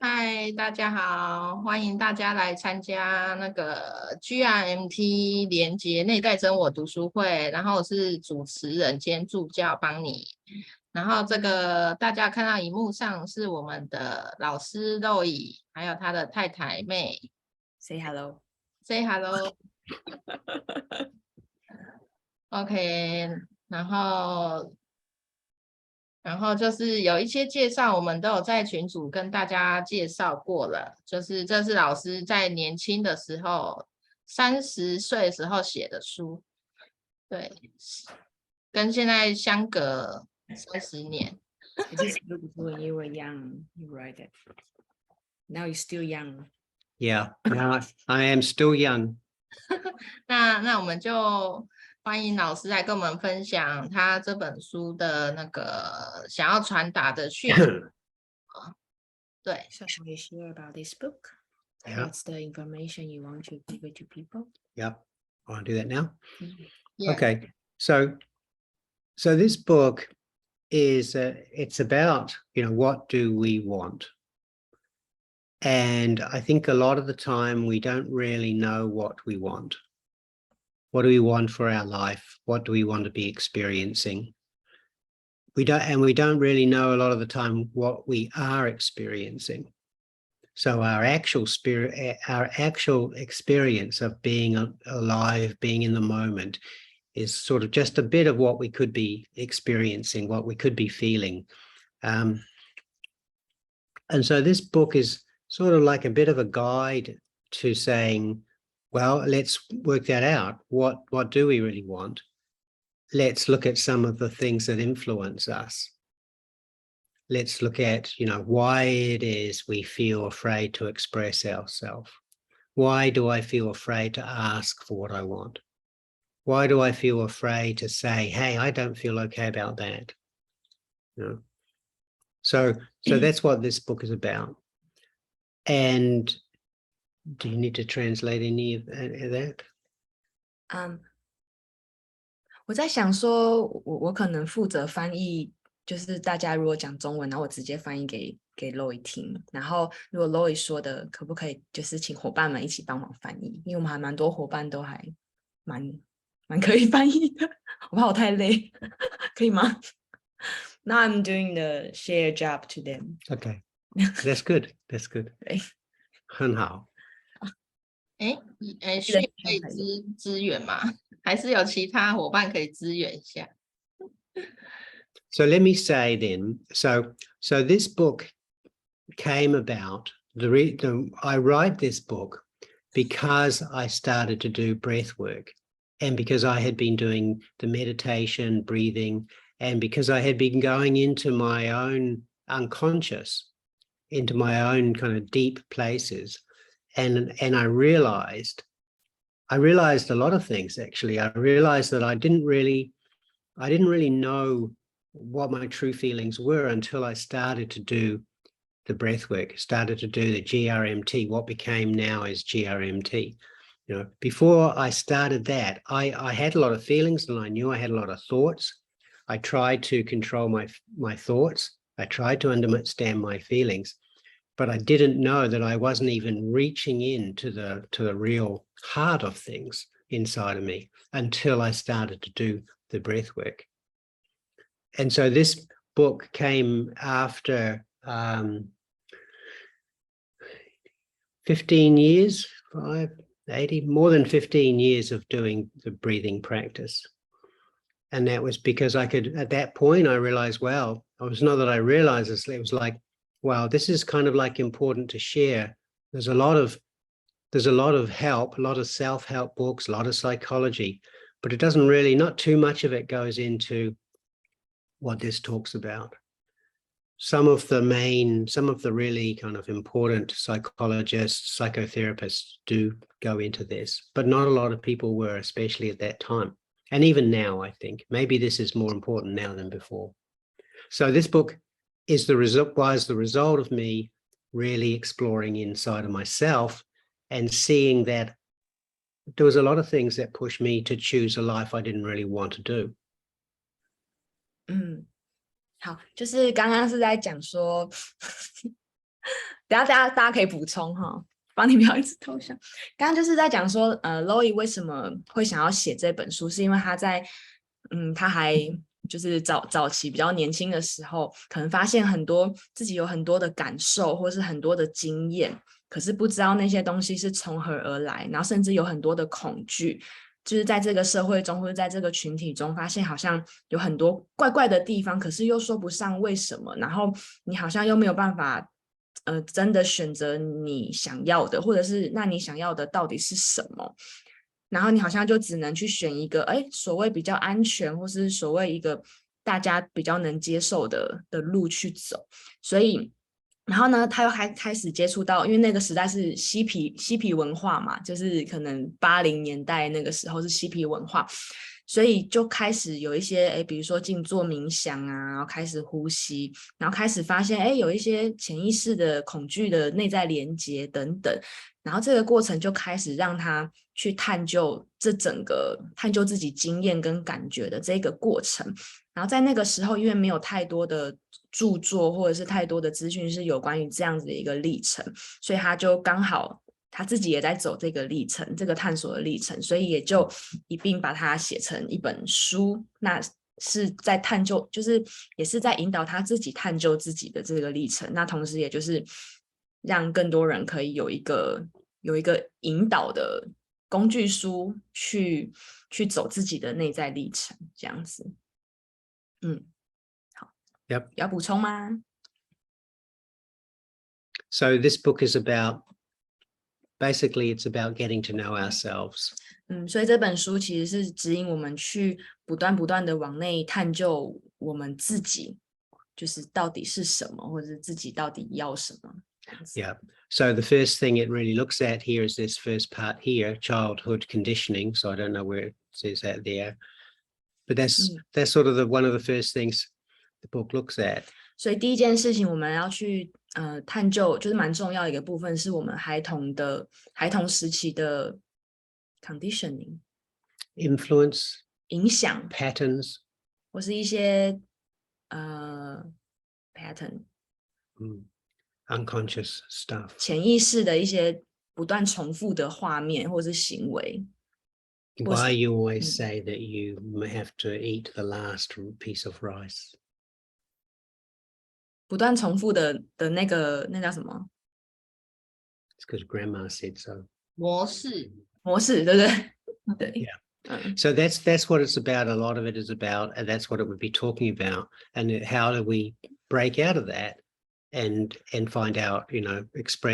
嗨，大家好，欢迎大家来参加那个 GRMT 连结内在真我读书会，然后我是主持人兼助教邦尼，然后这个大家看到荧幕上是我们的老师肉乙，还有他的太太妹 Say hello.，say hello 。OK，然后就是有一些介绍，我们都有在群组跟大家介绍过了。就是这是老师在年轻的时候，30岁的时候写的书，对，跟现在相隔30年。I just looked when you were young, you write it. Now you're still young. Yeah, no, I am still young. 那我们就欢迎老师来跟我们分享他这本书的那个想要传达的讯息。对 So shall we share about this book? Yeah. What's the information you want to give it to people? Yep. I want to do that now. Yeah. Okay. So this book is it's about, what do we want? And I think a lot of the time we don't really know what we want. What do we want for our life? What do we want to be experiencing? We don't really know a lot of the time what we are experiencing. So our actual experience of being alive, being in the moment, is sort of just a bit of what we could be experiencing, what we could be feeling. And so this book is sort of like a bit of a guide to saying, well, let's work that out. What do we really want? Let's look at some of the things that influence us. Let's look at, why it is we feel afraid to express ourselves. Why do I feel afraid to ask for what I want? Why do I feel afraid to say, hey, I don't feel okay about that? So that's what this book is about. And do you need to translate any of that? 我在想说，我可能负责翻译，就是大家如果讲中文，然后我直接翻译给 Loy 听，然后如果 Loy 说的，可不可以就是请伙伴们一起帮忙翻译？因为我们还蛮多伙伴都还蛮可以翻译的，我怕我太累，可以吗？Now I'm doing the share job to them. Okay, that's good. That's good. 很好。需要可以支援吗？还是有其他伙伴可以支援一下？ So let me say then, so this book came about, I write this book because I started to do breath work, and because I had been doing the meditation, breathing, and because I had been going into my own unconscious, into my own kind of deep places. And I realized a lot of things, actually. I realized that I didn't really know what my true feelings were until I started to do the breath work, started to do the GRMT, what became now as GRMT. Before I started that, I had a lot of feelings and I knew I had a lot of thoughts. I tried to control my thoughts. I tried to understand my feelings, but I didn't know that I wasn't even reaching into the real heart of things inside of me until I started to do the breath work. And so this book came after 15 years, 80, more than 15 years of doing the breathing practice. And that was because at that point, I realized, well, it was not that I realized this, it was like, wow, this is kind of like important to share. There's a lot of help, a lot of self-help books, a lot of psychology, but it doesn't really, not too much of it goes into what this talks about. Some of the really kind of important psychologists, psychotherapists do go into this, but not a lot of people were, especially at that time. And even now, I think, maybe this is more important now than before. So this book was the result of me really exploring inside of myself and seeing that there was a lot of things that pushed me to choose a life I didn't really want to do. 好，就是刚刚是在讲说等下大家可以补充哈，帮你不要一直偷笑。刚刚就是在讲说Loy 为什么会想要写这本书，是因为他在他还就是早期比较年轻的时候，可能发现自己有很多的感受或是很多的经验，可是不知道那些东西是从何而来，然后甚至有很多的恐惧，就是在这个社会中或者在这个群体中发现好像有很多怪怪的地方，可是又说不上为什么，然后你好像又没有办法真的选择你想要的，或者是那你想要的到底是什么，然后你好像就只能去选一个所谓比较安全或是所谓一个大家比较能接受的路去走。所以然后呢他又开始接触到，因为那个时代是嬉皮文化嘛，就是可能80年代那个时候是嬉皮文化，所以就开始有一些比如说静坐冥想啊，然后开始呼吸，然后开始发现有一些潜意识的恐惧的内在连结等等，然后这个过程就开始让他去探究探究自己经验跟感觉的这个过程。然后在那个时候因为没有太多的著作或者是太多的资讯是有关于这样子的一个历程，所以他就刚好他自己也在走这个历程，这个探索的历程，所以也就一并把它写成一本书，那是在探究，就是也是在引导他自己探究自己的这个历程，那同时也就是让更多人可以有一个引导的工具书去走自己的内在历程，这样子。好， Yep. 要补充吗？ So this book is basically it's about getting to know ourselves. 所以这本书其实是指引我们去不断的往内探究我们自己，就是到底是什么，或者是自己到底要什么。Yeah. So the first thing it really looks at here is this first part here, childhood conditioning. So I don't know where it says that there, but that's sort of one of the first things the book looks at. 所以第一件事情我们要去探究，就是蛮重要的一个部分，是我们孩童时期的 conditioning influence 影响 patterns 或是一些pattern unconscious stuff 潜意识的一些不断重复的画面或是行为。Why you always say that you have to eat the last piece of rice 不断重复的那叫什么？ It's because grandma said so. 模式，对不对？对。Yeah. So that's what it's about. A lot of it is about, and that's what it would be talking about. And how do we break out of that and find out,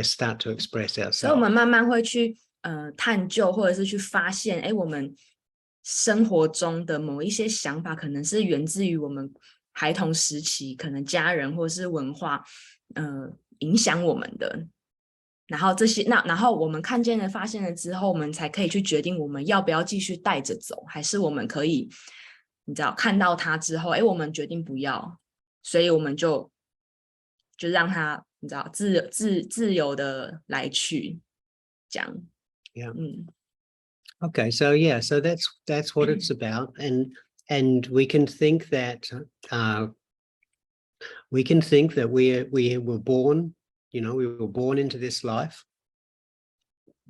start to express ourselves. 所以我们慢慢会去探究或者是去发现，我们生活中的某一些想法可能是源自于我们孩童时期可能家人或是文化影响我们的，然后这些然后我们看见了发现了之后，我们才可以去决定我们要不要继续带着走，还是我们可以你知道看到它之后我们决定不要，所以我们就让它你知道自由的来去讲。Yeah. Okay, so so that's what it's about, and we can think that we were born, we were born into this life.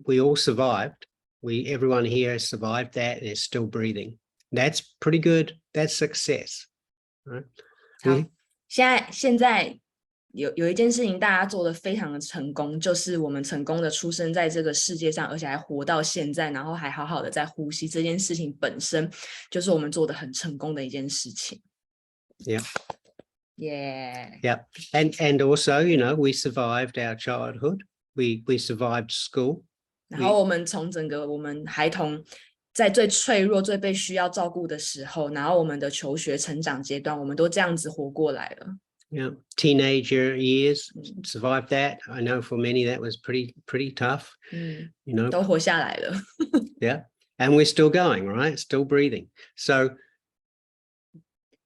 We all survived. Everyone here has survived that and is still breathing. That's pretty good. That's success. Right? 好，现在有一件事情大家做得非常的成功，就是我们成功的出生在这个世界上，而且还活到现在，然后还好好的在呼吸，这件事情本身就是我们做得很成功的一件事情。Yeah. Yeah. Yeah. And also, we survived our childhood. We survived school. 然后我们从整个我们孩童在最脆弱、最被需要照顾的时候，然后我们的求学成长阶段，我们都这样子活过来了。Yeah, teenager years, survived that. I know for many that was pretty tough. 都活下来了。Yeah, and we're still going, right? Still breathing. So,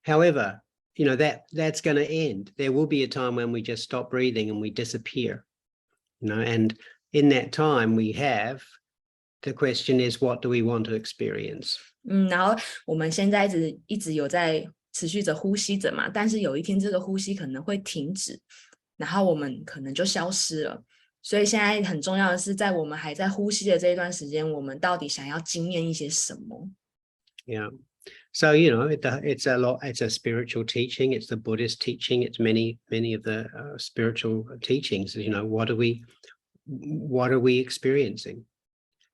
however, that's going to end. There will be a time when we just stop breathing and we disappear. And in that time we have, the question is, what do we want to experience? 然后我们现在一直有在持续着呼吸着嘛，但是有一天这个呼吸可能会停止，然后我们可能就消失了。所以现在很重要的是，在我们还在呼吸的这一段时间，我们到底想要经验一些什么？ Yeah. So, you know, it's a spiritual teaching. It's the Buddhist teaching. It's many of the spiritual teachings. You know, what are we experiencing?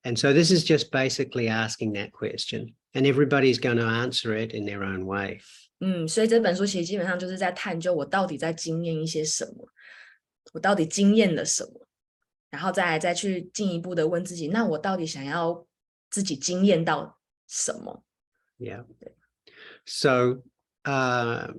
And so this is just basically asking that question, and everybody's going to answer it in their own way. 所以这本书其实基本上就是在探究我到底在经验一些什么，我到底经验了什么，然后再去进一步的问自己，那我到底想要自己经验到什么？ Yeah. So I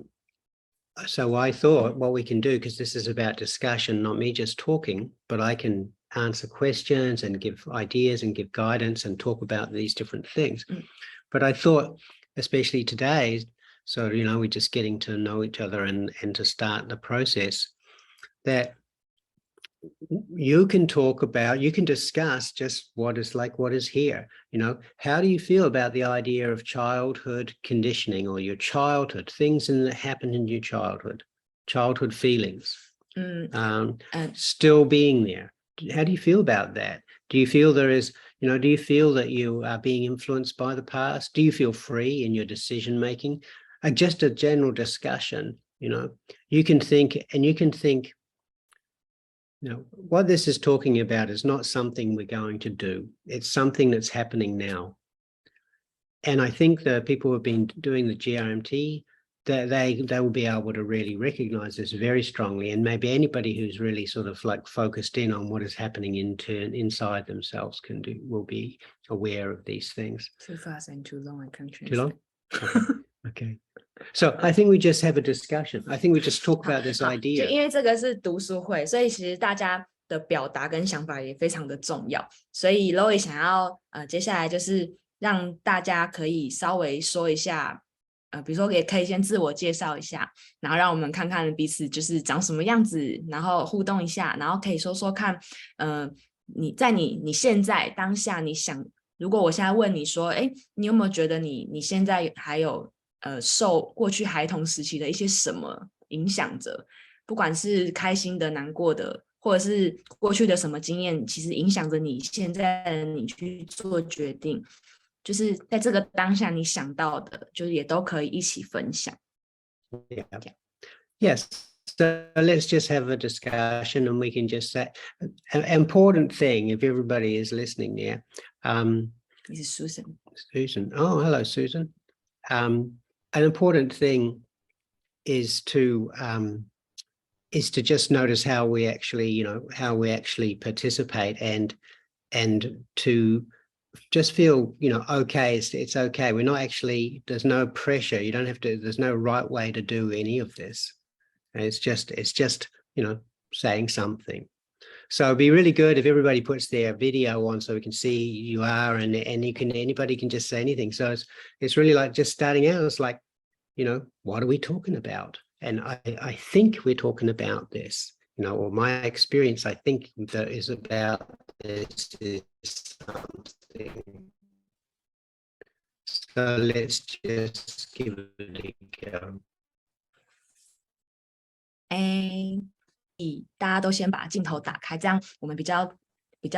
thought what we can do, because this is about discussion, not me just talking, but I can answer questions and give ideas and give guidance and talk about these different things. But I thought, especially today, so, you know, we're just getting to know each other and to start the process, that you can discuss just what is here. You know, how do you feel about the idea of childhood conditioning, or your childhood, things that happened in your childhood feelings, still being there? How do you feel about that? Do you feel do you feel that you are being influenced by the past? Do you feel free in your decision making? Just a general discussion. You know, you can think, you know, what this is talking about is not something we're going to do. It's something that's happening now. And I think the people who have been doing the GRMT, that they will be able to really recognize this very strongly. And maybe anybody who's really sort of like focused in on what is happening inside themselves will be aware of these things. Too fast and too long, I can't translate. Too long? Okay. So I think we just have a discussion. I think we just talk about this idea. 就因为这个是读书会，所以其实大家的表达跟想法也非常的重要。所以 Loy 想要接下来就是让大家可以稍微说一下，比如说也可以先自我介绍一下，然后让我们看看彼此就是长什么样子，然后互动一下，然后可以说说看，你现在当下你想，如果我现在问你说，你有没有觉得你现在还有受过去孩童时期的一些什么影响着，不管是开心的、难过的，或者是过去的什么经验，其实影响着你现在的你去做决定，就是在这个当下你想到的，就是也都可以一起分享。Yeah. Yes. So let's just have a discussion, and we can just say an important thing, if everybody is listening there. This is Susan. Susan. Oh, hello, Susan. An important thing is to just notice how we actually participate, and to just feel, okay, it's okay. We're not actually, there's no pressure. You don't have to, there's no right way to do any of this. It's just, saying something. So it'd be really good if everybody puts their video on so we can see you are, and anybody can just say anything. So it's really like just starting out. It's like, what are we talking about? And I think we're talking about this, or my experience, I think that is about this is something. So let's just give it a go. 大家都先把镜头打开，这样我们比较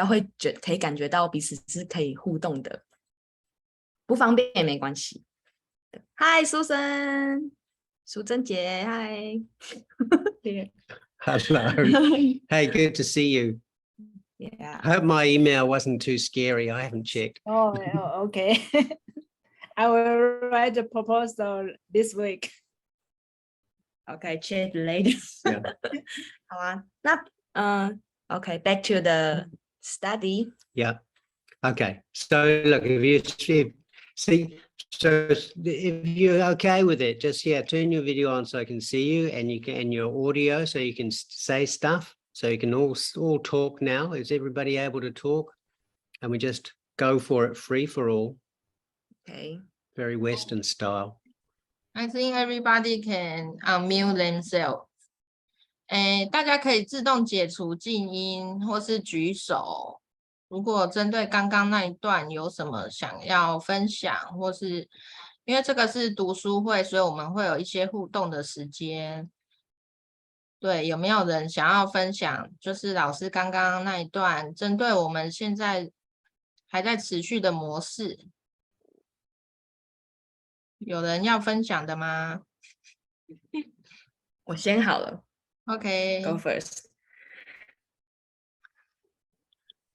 会可以感觉到彼此是可以互动的，不方便也没关系。Hi Susan， 淑珍姐 ，Hi。Hello. Hey, good to see you. Yeah. I hope my email wasn't too scary. I haven't checked. Oh, okay. I will write a proposal this week. Okay, chat later. Yeah. 好啊，那okay, back to the study. Yeah. Okay. So look, if you're okay with it, just turn your video on so I can see you, and your audio so you can say stuff. So you can all talk now. Is everybody able to talk? And we just go for it, free for all. Okay. Very Western style. I think everybody can unmute themselves. 大家可以自动解除静音或是举手。如果针对刚刚那一段有什么想要分享，或是因为这个是读书会，所以我们会有一些互动的时间。对，有没有人想要分享？就是老师刚刚那一段，针对我们现在还在持续的模式，有人要分享的吗我先好了 ？OK， ，Go first。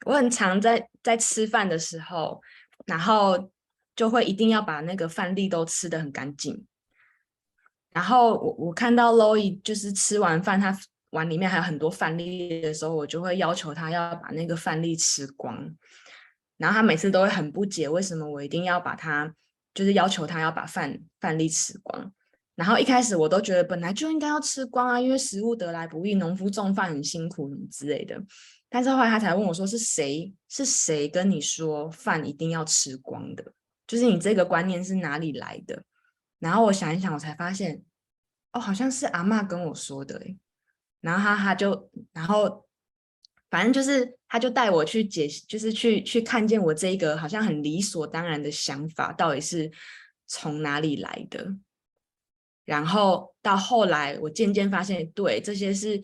我很常在吃饭的时候，然后就会一定要把那个饭粒都吃得很干净。然后我看到 Loy 就是吃完饭，他碗里面还有很多饭粒的时候，我就会要求他要把那个饭粒吃光。然后他每次都会很不解，为什么我一定要把他，就是要求他要把饭粒吃光。然后一开始我都觉得本来就应该要吃光啊，因为食物得来不易，农夫种饭很辛苦什么之类的。但是后来他才问我说，是谁跟你说饭一定要吃光的？就是你这个观念是哪里来的？然后我想一想，我才发现，哦，好像是阿嬷跟我说的诶。然后他就，然后反正就是他就带我去就是去看见我这一个好像很理所当然的想法到底是从哪里来的。然后到后来，我渐渐发现，对，这些是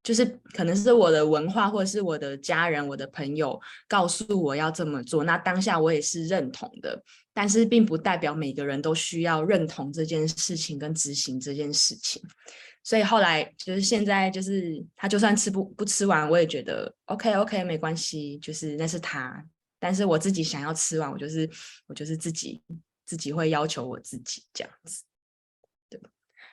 就是可能是我的文化或者是我的家人、我的朋友告诉我要这么做，那当下我也是认同的，但是并不代表每个人都需要认同这件事情跟执行这件事情。所以后来就是现在就是他就算不吃完，我也觉得 OK 没关系，就是那是他，但是我自己想要吃完，我就是自己会要求我自己这样子。对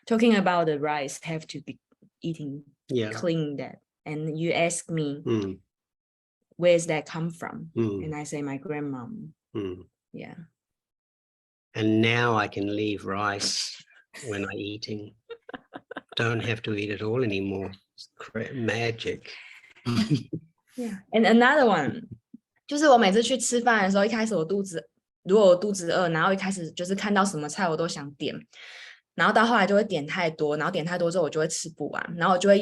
Talking about the rice have to be eating clean that, and you ask me where's that come from, and I say my grandmom. Yeah. And now I can leave rice when I'm eating. Don't have to eat it all anymore. It's magic. Yeah. And another one, 就是我每次去吃饭的时候，一开始如果我肚子饿，然后一开始就是看到什么菜我都想点，然后到后来就会点太多，然后点太多之后我就会吃不完，然后我就会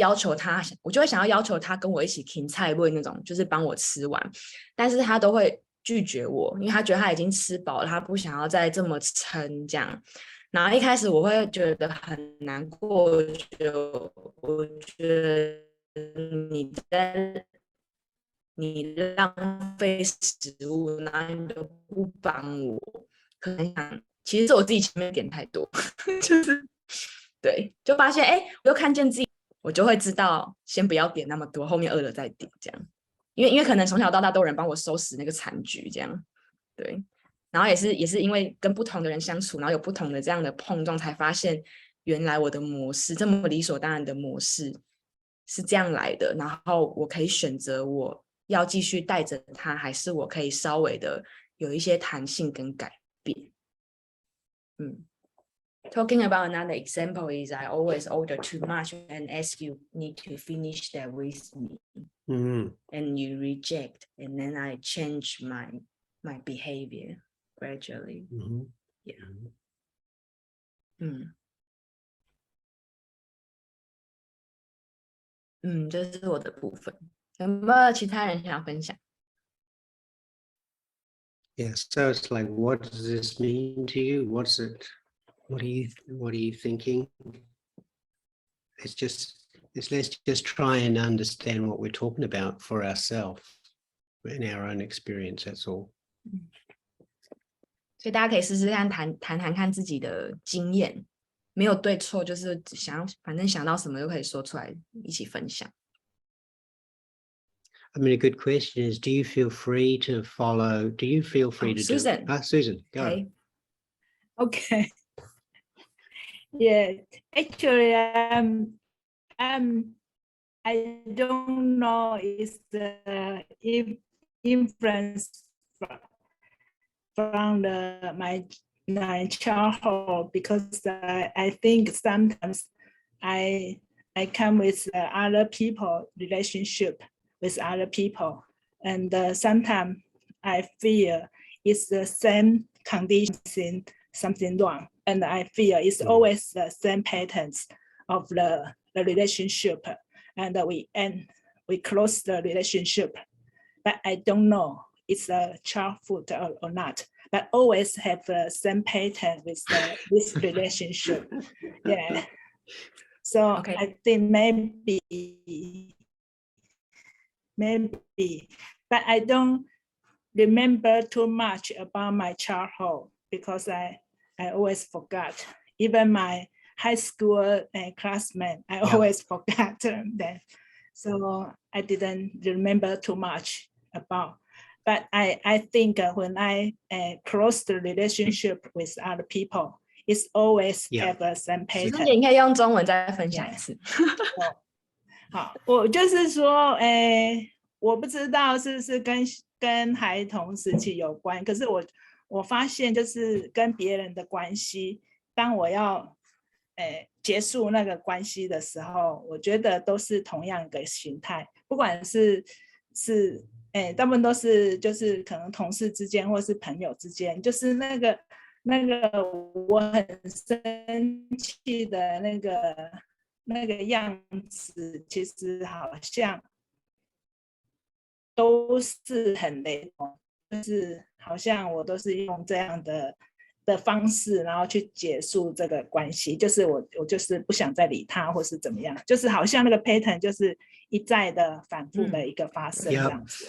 想要要求他跟我一起停菜位那种，就是帮我吃完，但是他都会拒绝我，因为他觉得他已经吃饱了，他不想要再这么撑这样。然后一开始我会觉得很难过，我觉得你浪费食物，然后你都不帮我，可能想其实是我自己前面点太多，就是对，就发现我又看见自己，我就会知道先不要点那么多，后面饿了再点这样，因为可能从小到大都有人帮我收拾那个残局这样，对，然后也是因为跟不同的人相处，然后有不同的这样的碰撞，才发现原来我的模式这么理所当然的模式是这样来的，然后我可以选择我要继续带着它，还是我可以稍微的有一些弹性跟改变。Talking about another example is I always order too much and ask you need to finish that with me. And you reject, and then I change my behavior gradually. Yeah. 这是我的部分。有没有其他人想要分享？ Yeah, so it's like, what does this mean to you? What's it? What are you thinking? Let's just try and understand what we're talking about for ourselves in our own experience. That's all. 所以大家可以试试看谈看自己的经验，没有对错，就是反正想到什么就可以说出来，一起分享。I mean, a good question is, do you feel free to follow? Do you feel free to Susan. do? Susan, go. Okay. Yeah, actually, I don't know is the influence from my childhood, because I think sometimes I come with other people relationship with other people, and sometimes I feel it's the same condition, something wrong, and I feel it's always the same patterns of the relationship, and we close the relationship, but I don't know it's a childhood or not, but always have the same pattern with this relationship. Yeah. So Okay. I think maybe, but I don't remember too much about my childhood because I always forgot. Even my high school classmate, I always forgot them. So I didn't remember too much about. But I think when I close the relationship with other people, it's always have the same 师 pattern. 姐，你可以用中文再分享一次。好，我就是说，我不知道是不是跟孩童时期有关，可是我发现就是跟别人的关系，当我要结束那个关系的时候，我觉得都是同样一个形态，不管是大部分都是就是可能同事之间或是朋友之间，就是那个我很生气的那个样子，其实好像都是很雷同，就是好像我都是用这样的方式，然后去结束这个关系，就是我就是不想再理他，或是怎么样，就是好像那个 pattern 就是一再的反复的一个发生这样子。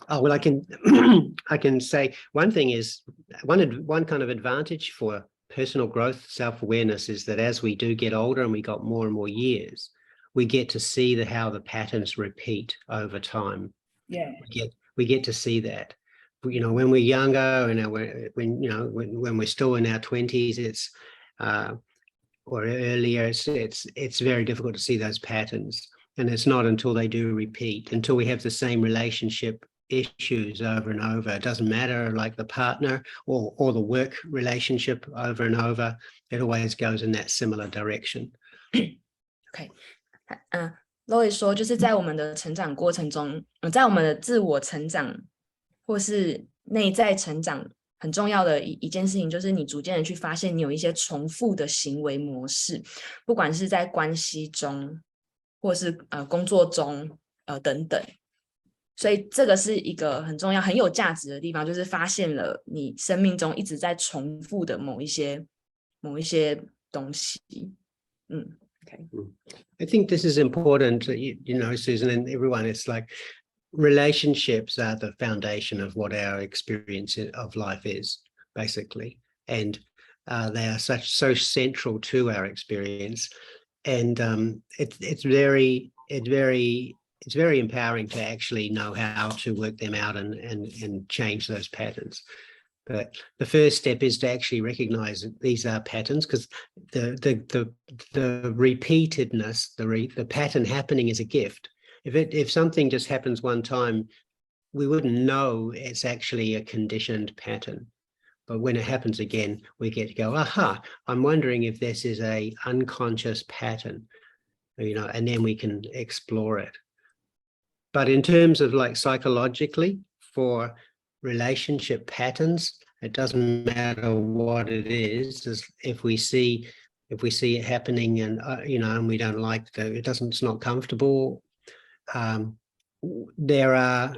Oh, well, I can say one thing is one kind of advantage for personal growth, self-awareness is that as we do get older and we got more and more years, we get to see how the patterns repeat over time. Yeah. We get to see that. You know, when we're younger and when we're still in our 20s, it's or earlier, it's very difficult to see those patterns. And it's not until they do repeat, until we have the same relationship issues over and over. It doesn't matter like the partner or the work relationship over and over. It always goes in that similar direction. OK， Lois 说，就是在我们的成长过程中，在我们的自我成长或是内在成长，很重要的一件事情，就是你逐渐的去发现你有一些重复的行为模式，不管是在关系中，或是工作中，等等。所以这个是一个很重要、很有价值的地方，就是发现了你生命中一直在重复的某一些东西。Okay. I think this is important, you know, Susan, and everyone. It's like relationships are the foundation of what our experience of life is, basically, and they are so central to our experience, and it's very empowering to actually know how to work them out and change those patterns. But the first step is to actually recognize that these are patterns, because the repeatedness, the pattern happening is a gift. If something just happens one time, we wouldn't know it's actually a conditioned pattern. But when it happens again, we get to go, aha, I'm wondering if this is a unconscious pattern, you know, and then we can explore it. But in terms of like psychologically, for relationship patterns, it doesn't matter what it is. If we see it happening and you know, and we don't like it's not comfortable. There are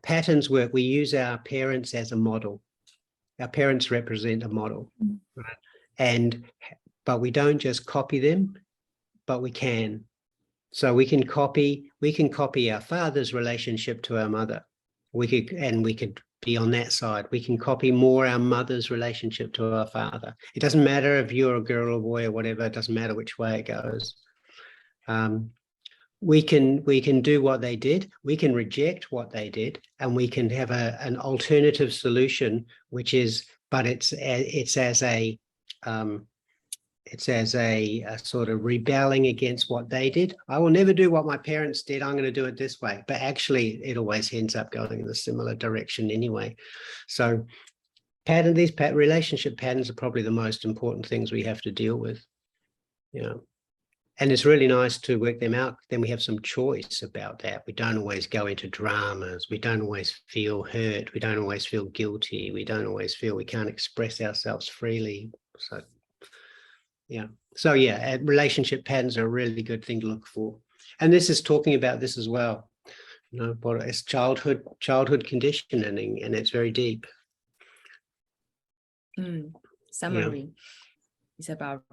patterns where we use our parents as a model. Our parents represent a model, right? But we don't just copy them, but we can. So we can copy our father's relationship to our mother. We could be on that side. We can copy more our mother's relationship to our father. It doesn't matter if you're a girl or boy or whatever. It doesn't matter which way it goes. We can do what they did. We can reject what they did, and we can have an alternative solution, which is, but it's as a sort of rebelling against what they did. I will never do what my parents did. I'm going to do it this way. But actually, it always ends up going in a similar direction anyway. So these relationship patterns are probably the most important things we have to deal with. You know, and it's really nice to work them out. Then we have some choice about that. We don't always go into dramas. We don't always feel hurt. We don't always feel guilty. We don't always feel we can't express ourselves freely. So relationship patterns are a really good thing to look for. And this is talking about this as well. You know, what it's childhood conditioning, and it's very deep. Summary is about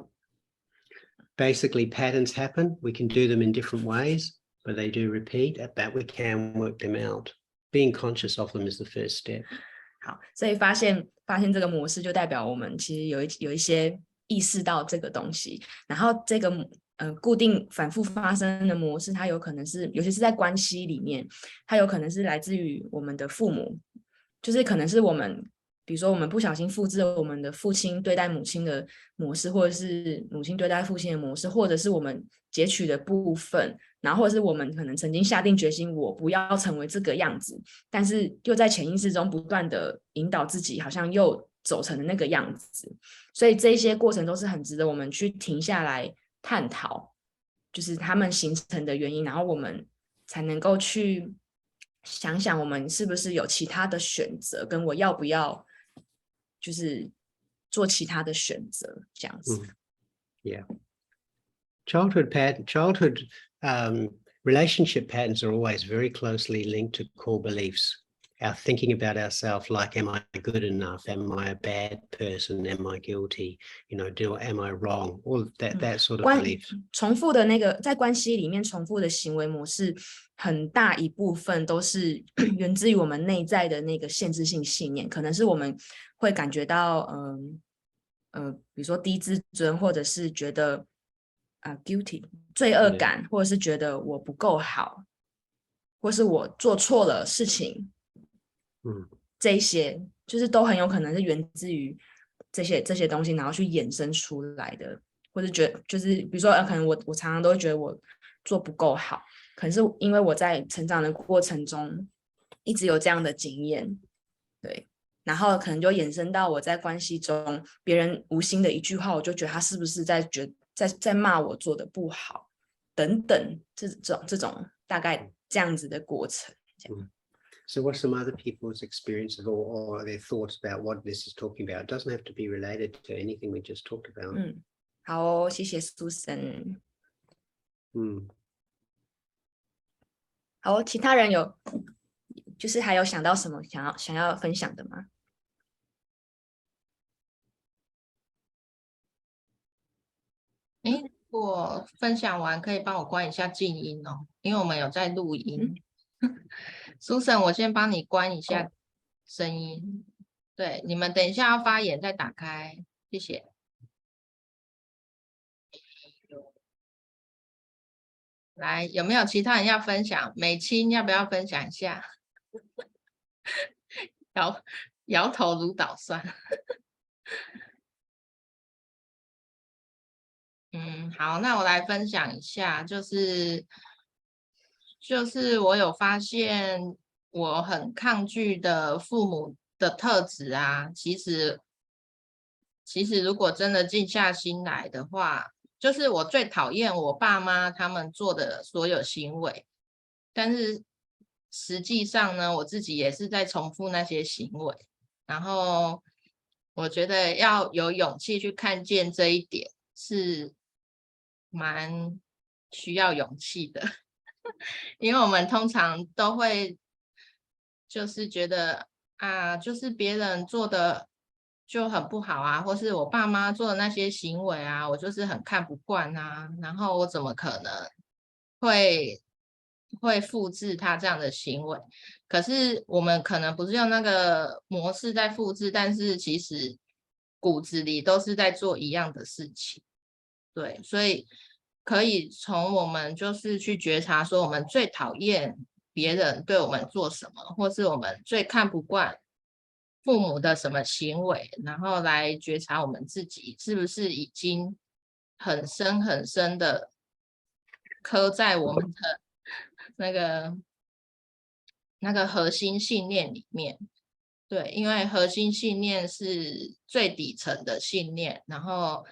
basically patterns happen. We can do them in different ways, but they do repeat, but we can work them out. Being conscious of them is the first step. 好，所以发现这个模式，就代表我们其实有一些意识到这个东西，然后这个固定反复发生的模式，它有可能是，尤其是在关系里面，它有可能是来自于我们的父母，就是可能是我们，比如说我们不小心复制了我们的父亲对待母亲的模式，或者是母亲对待父亲的模式，或者是我们截取的部分，然后或者是我们可能曾经下定决心，我不要成为这个样子，但是又在潜意识中不断的引导自己，好像又走成了那个样子。所以这些过程都是很值得我们去停下来探讨，就是他们形成的原因，然后我们才能够去想想我们是不是有其他的选择，跟我要不要就是做其他的选择这样子。Yeah. Childhood relationship patterns are always very closely linked to core beliefs. Our thinking about ourselves, like, am I good enough? Am I a bad person? Am I guilty? Am I wrong? All of that sort of belief. 重复的那个在关系里面重复的行为模式，很大一部分都是源自于我们内在的那个限制性信念，可能是我们会感觉到比如说低自尊，或者是觉得guilty 罪恶感，或者是觉得我不够好，或是我做错了事情，这一些就是都很有可能是源自于这些东西，然后去衍生出来的，或者觉得就是比如说可能我常常都会觉得我做不够好，可能是因为我在成长的过程中一直有这样的经验，对，然后可能就衍生到我在关系中别人无心的一句话，我就觉得他是不是在骂我做的不好等等，这种大概这样子的过程。So what's some other people's experiences or their thoughts about what this is talking about? It doesn't have to be related to anything we just talked about. 好哦，谢谢 Susan。好哦，其他人就是还有想到什么想要分享的吗？如果分享完可以帮我关一下静音哦，因为我们有在录音。Susan， 我先帮你关一下声音。对，你们等一下要发言再打开，谢谢。来，有没有其他人要分享？美清要不要分享一下？摇头如捣蒜。好，那我来分享一下，就是我有发现我很抗拒的父母的特质啊，其实如果真的静下心来的话，就是我最讨厌我爸妈他们做的所有行为，但是实际上呢，我自己也是在重复那些行为，然后我觉得要有勇气去看见这一点是蛮需要勇气的。因为我们通常都会就是觉得就是别人做的就很不好啊，或是我爸妈做的那些行为啊，我就是很看不惯啊，然后我怎么可能会复制他这样的行为？可是我们可能不是用那个模式在复制，但是其实骨子里都是在做一样的事情。对，所以可以从我们就是去觉察说我们最讨厌别人对我们做什么，或是我们最看不惯父母的什么行为，然后来觉察我们自己是不是已经很深很深的刻在我们的那个核心信念里面。对，因为核心信念是最底层的信念，然后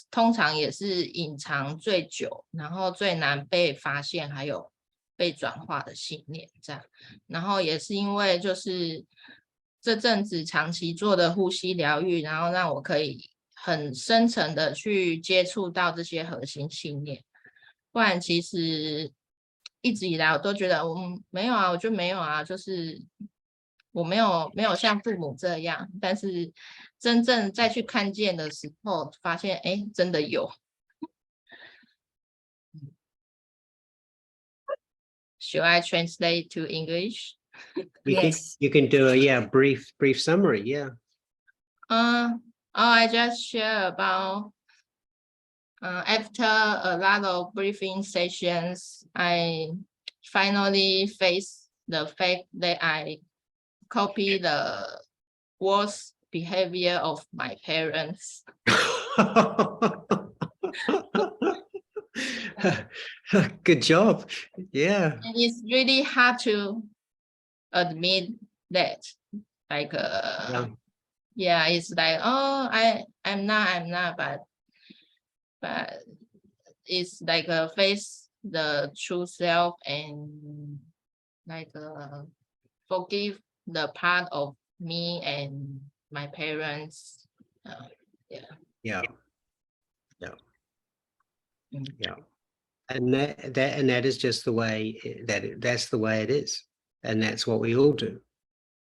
通常也是隐藏最久，然后最难被发现还有被转化的信念这样。然后也是因为就是这阵子长期做的呼吸疗愈，然后让我可以很深层的去接触到这些核心信念，不然其实一直以来我都觉得没有啊，我就没有啊，就是我没有像父母这样，但是真正再去看见的时候，发现真的有。Should I translate to English? Yes. You can do a brief summary. Yeah. I just share about after a lot of briefing sessions, I finally faced the fact that I copy the worst behavior of my parents. Good job. Yeah. And it's really hard to admit that. Like yeah, it's like, oh, I'm not, but it's like face the true self and like forgive the part of me and my parents. Yeah. Yeah. Mm. Yeah. And that is just the way that's the way it is, and that's what we all do.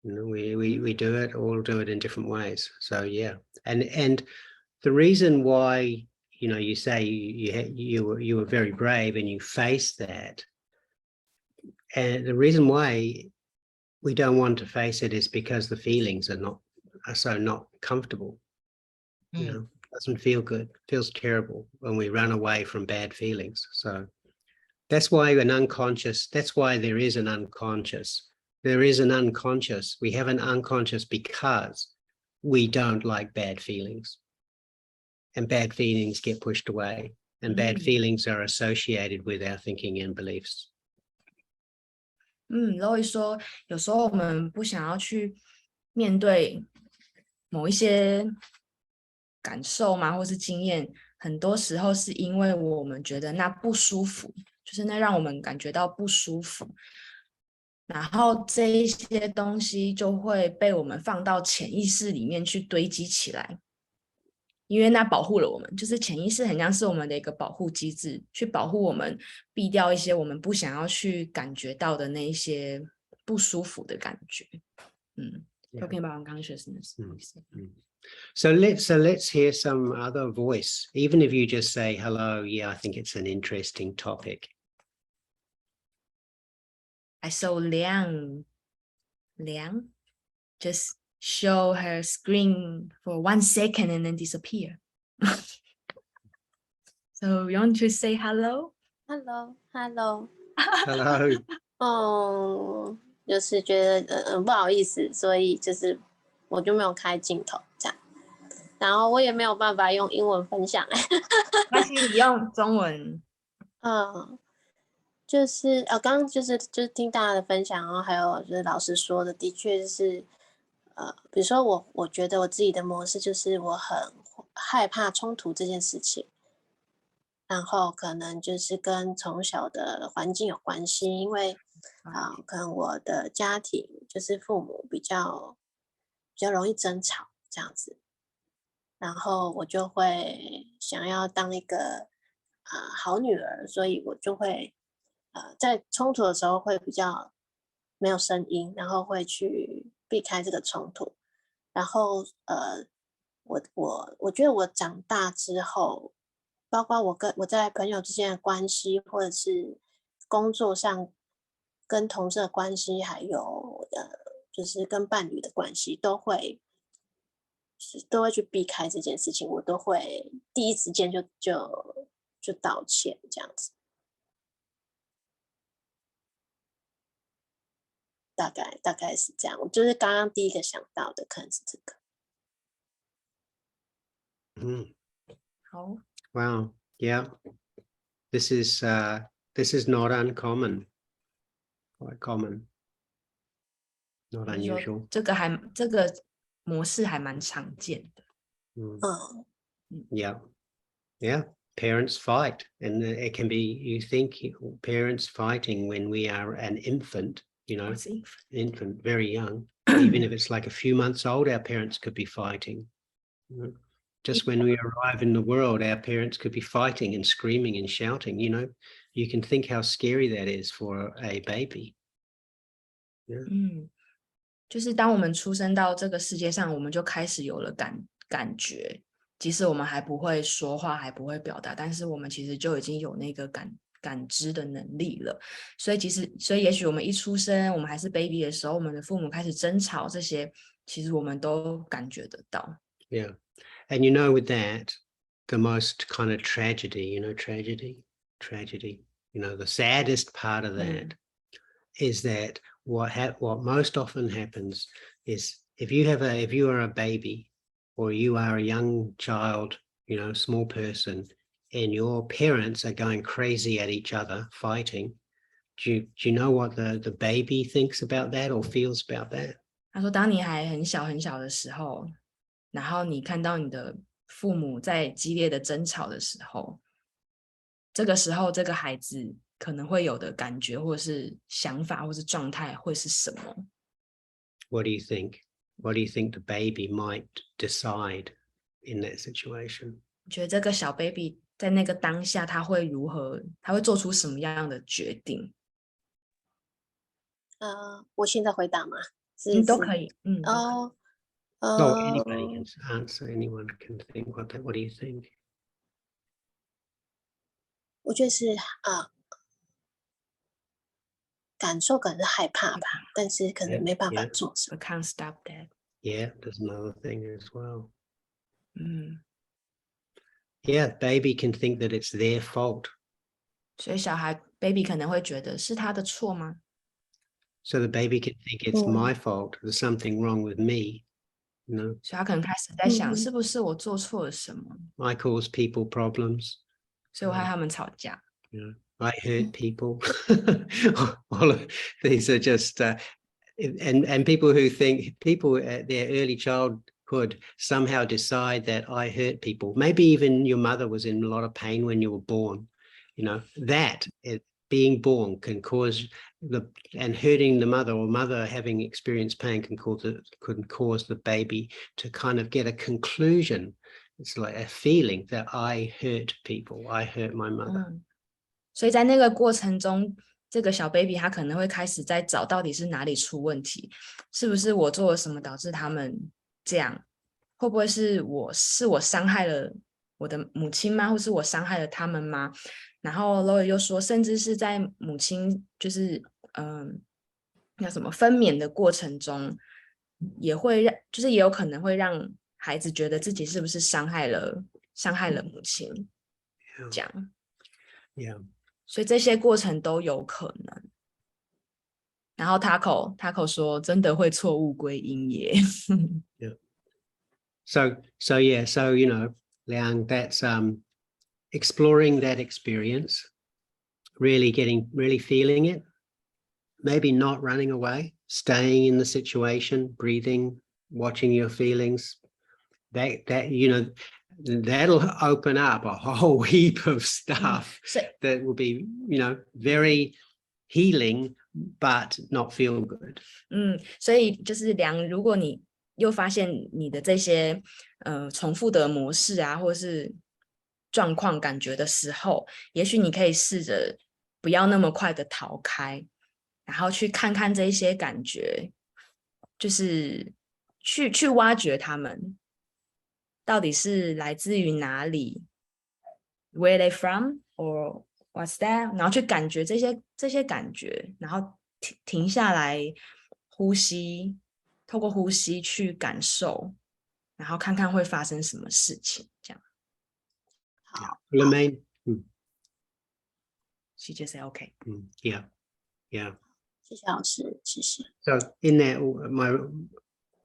You know, we do it, all do it in different ways. So yeah, and the reason why, you know, you say you were very brave and you faced that, and the reason why we don't want to face it is because the feelings are so not comfortable. You know, doesn't feel good, feels terrible when we run away from bad feelings. So that's why there is an unconscious. There is an unconscious. We have an unconscious because we don't like bad feelings. And bad feelings get pushed away. And bad feelings are associated with our thinking and beliefs. Lois 说，有时候我们不想要去面对某一些感受嘛，或是经验，很多时候是因为我们觉得那不舒服，就是那让我们感觉到不舒服，然后这一些东西就会被我们放到潜意识里面去堆积起来，因为那保护了我们，就是潜意识很像是我们的一个保护机制，去保护我们避掉一些我们不想要去感觉到的那一些不舒服的感觉。Talking about unconsciousness. So let's hear some other voice, even if you just say hello. Yeah, I think it's an interesting topic. I saw Liang just show her screen for 1 second and then disappear. So you want to say hello? Hello. Hello. 就是觉得不好意思，所以就是我就没有开镜头这样，然后我也没有办法用英文分享。那请你用中文。就是刚刚就是听大家的分享，然后还有就是老师说的，的确是比如说我觉得我自己的模式就是我很害怕冲突这件事情，然后可能就是跟从小的环境有关系，因为可能我的家庭就是父母比较容易争吵这样子，然后我就会想要当一个好女儿，所以我就会在冲突的时候会比较没有声音，然后会去避开这个冲突。然后我觉得我长大之后，包括我在朋友之间的关系，或者是工作上跟同事的关系，还有就是跟伴侣的关系，都会去避开这件事情，我都会第一时间就道歉这样子。大概是这样，我就是刚刚第一个想到的可能是这个。好。Wow. Yeah. This is not uncommon. Quite common. Not unusual. 这个模式还蛮常见的。Yeah. Parents fight, and it can be, you think parents fighting when we are an infant, you know, infant, very young. Even if it's like a few months old, our parents could be fighting. You know? Just when we arrive in the world, our parents could be fighting and screaming and shouting. You know, you can think how scary that is for a baby. Yeah. 就是当我们出生到这个世界上，我们就开始有了感觉，即使我们还不会说话，还不会表达，但是我们其实就已经有那个感知的能力了。所以也许我们一出生，我们还是 baby 的时候，我们的父母开始争吵，这些其实我们都感觉得到。Yeah. And you know, with that, the most kind of tragedy, tragedy, the saddest part of that is that what most often happens is if you are a baby or you are a young child, small person, and your parents are going crazy at each other, fighting, do you know what the baby thinks about that or feels about that? 他说，当你还很小很小的时候，然后你看到你的父母在激烈的争吵的时候，这个时候这个孩子可能会有的感觉或是想法或是状态会是什么？ What do you think? What do you think the baby might decide in that situation? 我觉得这个小 baby 在那个当下他会做出什么样的决定？我现在回答吗？都可以。Anybody can answer. Anyone can think. What do you think? 我觉得是感受可能是害怕吧，但是可能没办法做什么。I can't stop that. Yeah, there's another thing as well. 嗯， Yeah, baby can think that it's their fault. 所以小孩 baby 可能会觉得是他的错吗？ So the baby can think it's my fault. There's something wrong with me. 所以他可能开始在想，是不是我做错了什么？ I cause people problems. 所以我害他们吵架。I hurt people. All of these are just and people who think people at their early childhood somehow decide that I hurt people. Maybe even your mother was in a lot of pain when you were born. Being born can cause and hurting the mother or mother having experienced pain can cause the baby to kind of get a conclusion. It's like a feeling that I hurt people. I hurt my mother. 所以在那个过程中，这个小 baby 他可能会开始在找到底是哪里出问题，是不是我做了什么导致他们这样？会不会是我伤害了我的母亲吗？或是我伤害了他们吗？然后 Loy 又说，甚至是在母亲就是叫什么分娩的过程中，也有可能会让孩子觉得自己是不是伤害了母亲，这样。Yeah. 所以这些过程都有可能。然后 Taco 说，真的会错误归因耶。Yeah. So Liang, that's exploring that experience, really feeling it, maybe not running away, staying in the situation, breathing, watching your feelings. That'll open up a whole heap of stuff that will be, very healing, but not feel good. 所以就是如果你又发现你的这些重复的模式啊，或是状况感觉的时候，也许你可以试着不要那么快的逃开，然后去看看这些感觉，就是去挖掘它们到底是来自于哪里 ，Where they from or what's that？ 然后去感觉这些感觉，然后停下来呼吸，透过呼吸去感受，然后看看会发生什么事情，这样。好 Lemaine. She just said okay. Yeah. 谢谢老师，谢谢。 So in that,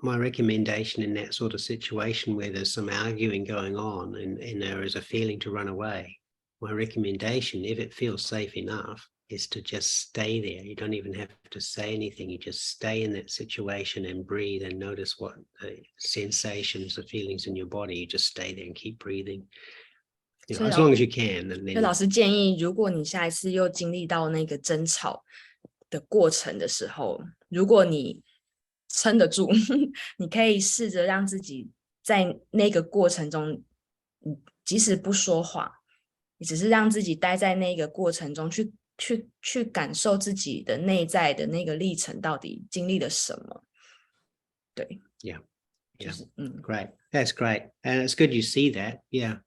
my recommendation in that sort of situation where there's some arguing going on and there is a feeling to run away, my recommendation, if it feels safe enough, is to just stay there. You don't even have to say anything. You just stay in that situation and breathe and notice what the sensations, the feelings in your body. You just stay there and keep breathing. As long as you can. 所以老师建议，如果你下一次又经历到那个争吵的过程的时候，如果你撑得住，你可以试着让自己在那个过程中，即使不说话，你只是让自己待在那个过程中，去感受自己的内在的那个历程到底经历了什么。对 Yeah. 就是 Great. That's great. And it's good you see that. Yeah.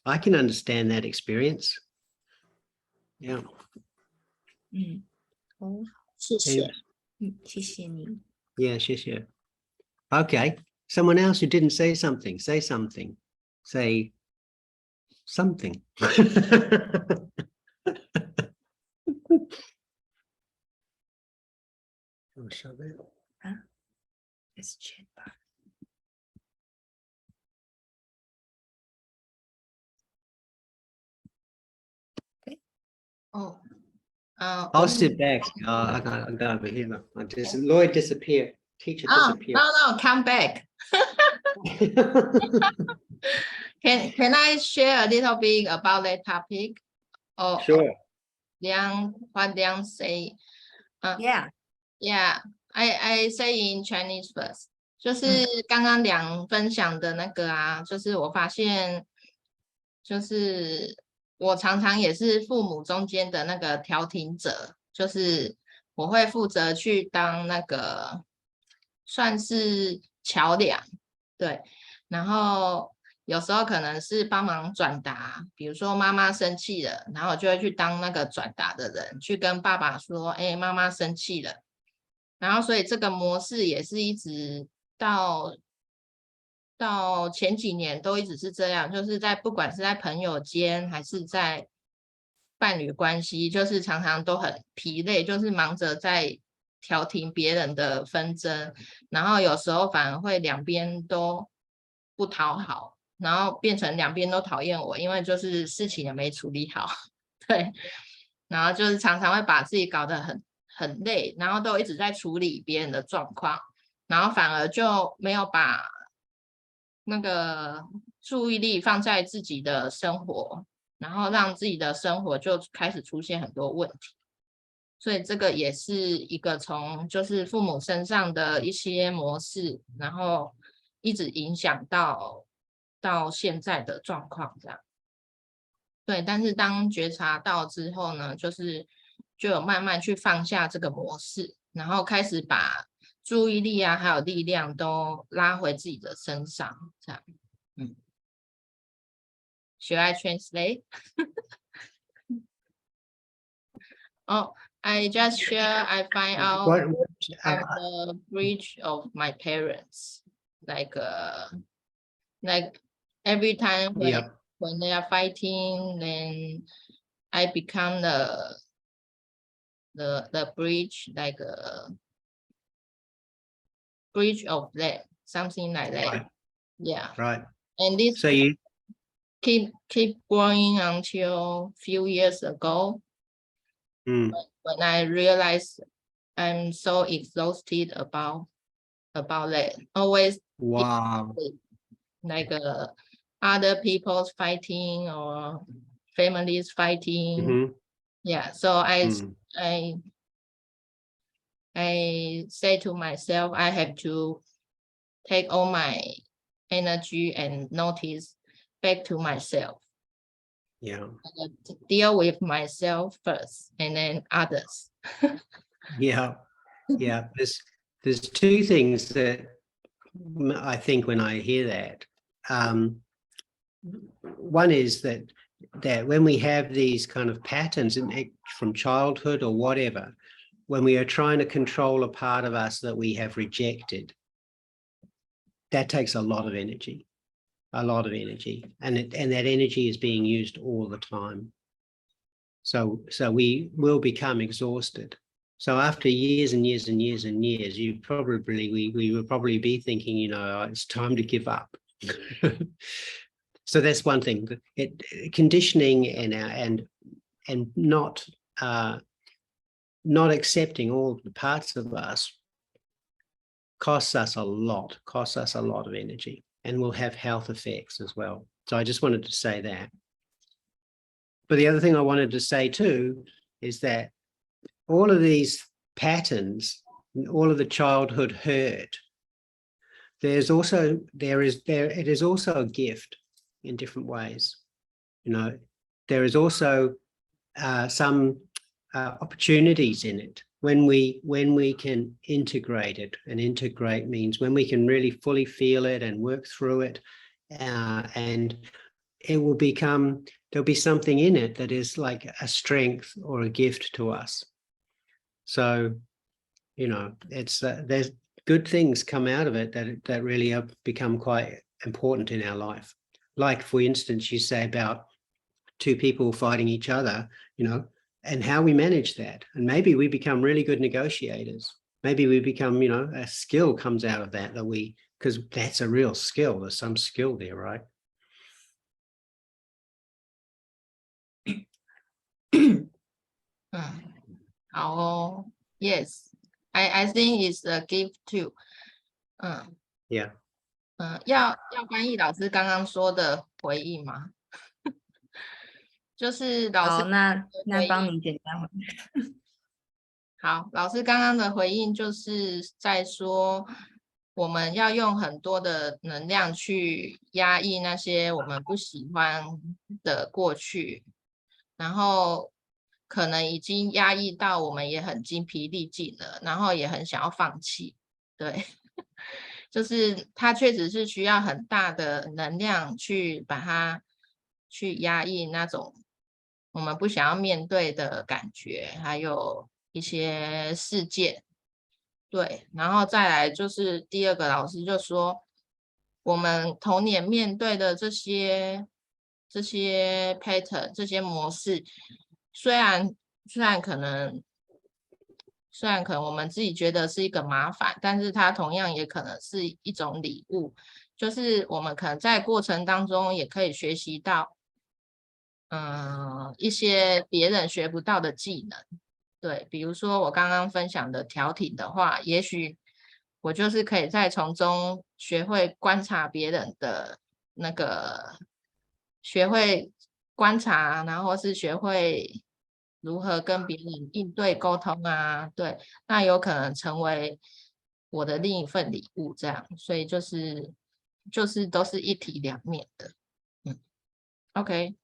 I can understand that experience. Yeah. 哦，谢谢。谢谢你。 Yeah, sure. Okay. Someone else who didn't say something. Say something. Say something. Oh, shall we? Let's chat box. Oh, I'll sit back. I got over here. Look. Lloyd disappear. Teacher disappear. No, come back. Can I share a little bit about that topic? Or Sure. what Liang say? Yeah. Yeah, I say in Chinese first. 就是刚刚梁分享的那个啊，就是我发现，就是我常常也是父母中间的那个调停者，就是我会负责去当那个算是桥梁，对，然后有时候可能是帮忙转达，比如说妈妈生气了，然后我就会去当那个转达的人，去跟爸爸说，哎，妈妈生气了。然后所以这个模式也是一直到前几年都一直是这样，就是不管是在朋友间还是在伴侣关系，就是常常都很疲累，就是忙着在调停别人的纷争，然后有时候反而会两边都不讨好，然后变成两边都讨厌我，因为就是事情也没处理好，对，然后就是常常会把自己搞得很累，然后都一直在处理别人的状况，然后反而就没有把那个注意力放在自己的生活，然后让自己的生活就开始出现很多问题。所以这个也是一个从就是父母身上的一些模式，然后一直影响到现在的状况这样。对，但是当觉察到之后呢，就有慢慢去放下这个模式，然后开始把注意力啊，还有力量都拉回自己的身上，这样。Should I translate? Oh, I just share. I find out I'm the bridge of my parents. Like every time when they are fighting, then I become the bridge, like a bridge of them, something like that. Right. Yeah. Right. And this So you keep growing until few years ago. When I realized I'm so exhausted about that. Always wow. like other people's fighting or families fighting. Yeah, so I say to myself, I have to take all my energy and notice back to myself. Yeah. To deal with myself first and then others. Yeah. Yeah. There's two things that I think when I hear that. One is that when we have these kind of patterns from childhood or whatever, when we are trying to control a part of us that we have rejected, that takes a lot of energy, and that energy is being used all the time. So we will become exhausted. So after years and years and years and years, we will probably be thinking, it's time to give up. So that's one thing. Conditioning and not accepting all the parts of us costs us a lot of energy, and will have health effects as well. So I just wanted to say that. But the other thing I wanted to say too is that all of these patterns, all of the childhood hurt, it is also a gift in different ways. There is also some opportunities in it when we can integrate it, and integrate means when we can really fully feel it and work through it, and it will become there'll be something in it that is like a strength or a gift to us. So, you know, it's there's good things come out of it that really have become quite important in our life. Like, for instance, you say about two people fighting each other, you know, and how we manage that. And maybe we become really good negotiators. Maybe we become, you know, a skill comes out of that we, because that's a real skill. There's some skill there, right?好哦 ，Yes, I think it's a gift too. Yeah. 要翻译老师刚刚说的回应吗？就是老师好，那帮你简单回应。好，老师刚刚的回应就是在说，我们要用很多的能量去压抑那些我们不喜欢的过去，然后可能已经压抑到我们也很精疲力尽了，然后也很想要放弃。对，就是它确实是需要很大的能量去把它去压抑那种我们不想要面对的感觉，还有一些事件。对，然后再来就是第二个老师就说，我们童年面对的这些 pattern 这些模式，虽然可能我们自己觉得是一个麻烦，但是它同样也可能是一种礼物，就是我们可能在过程当中也可以学习到一些别人学不到的技能。对，比如说我刚刚分享的调停的话，也许我就是可以再从中学会观察别人的那个，学会观察，然后是学会如何跟别人应对沟通啊。对，那有可能成为我的另一份礼物，这样，所以就是都是一体两面的。OK。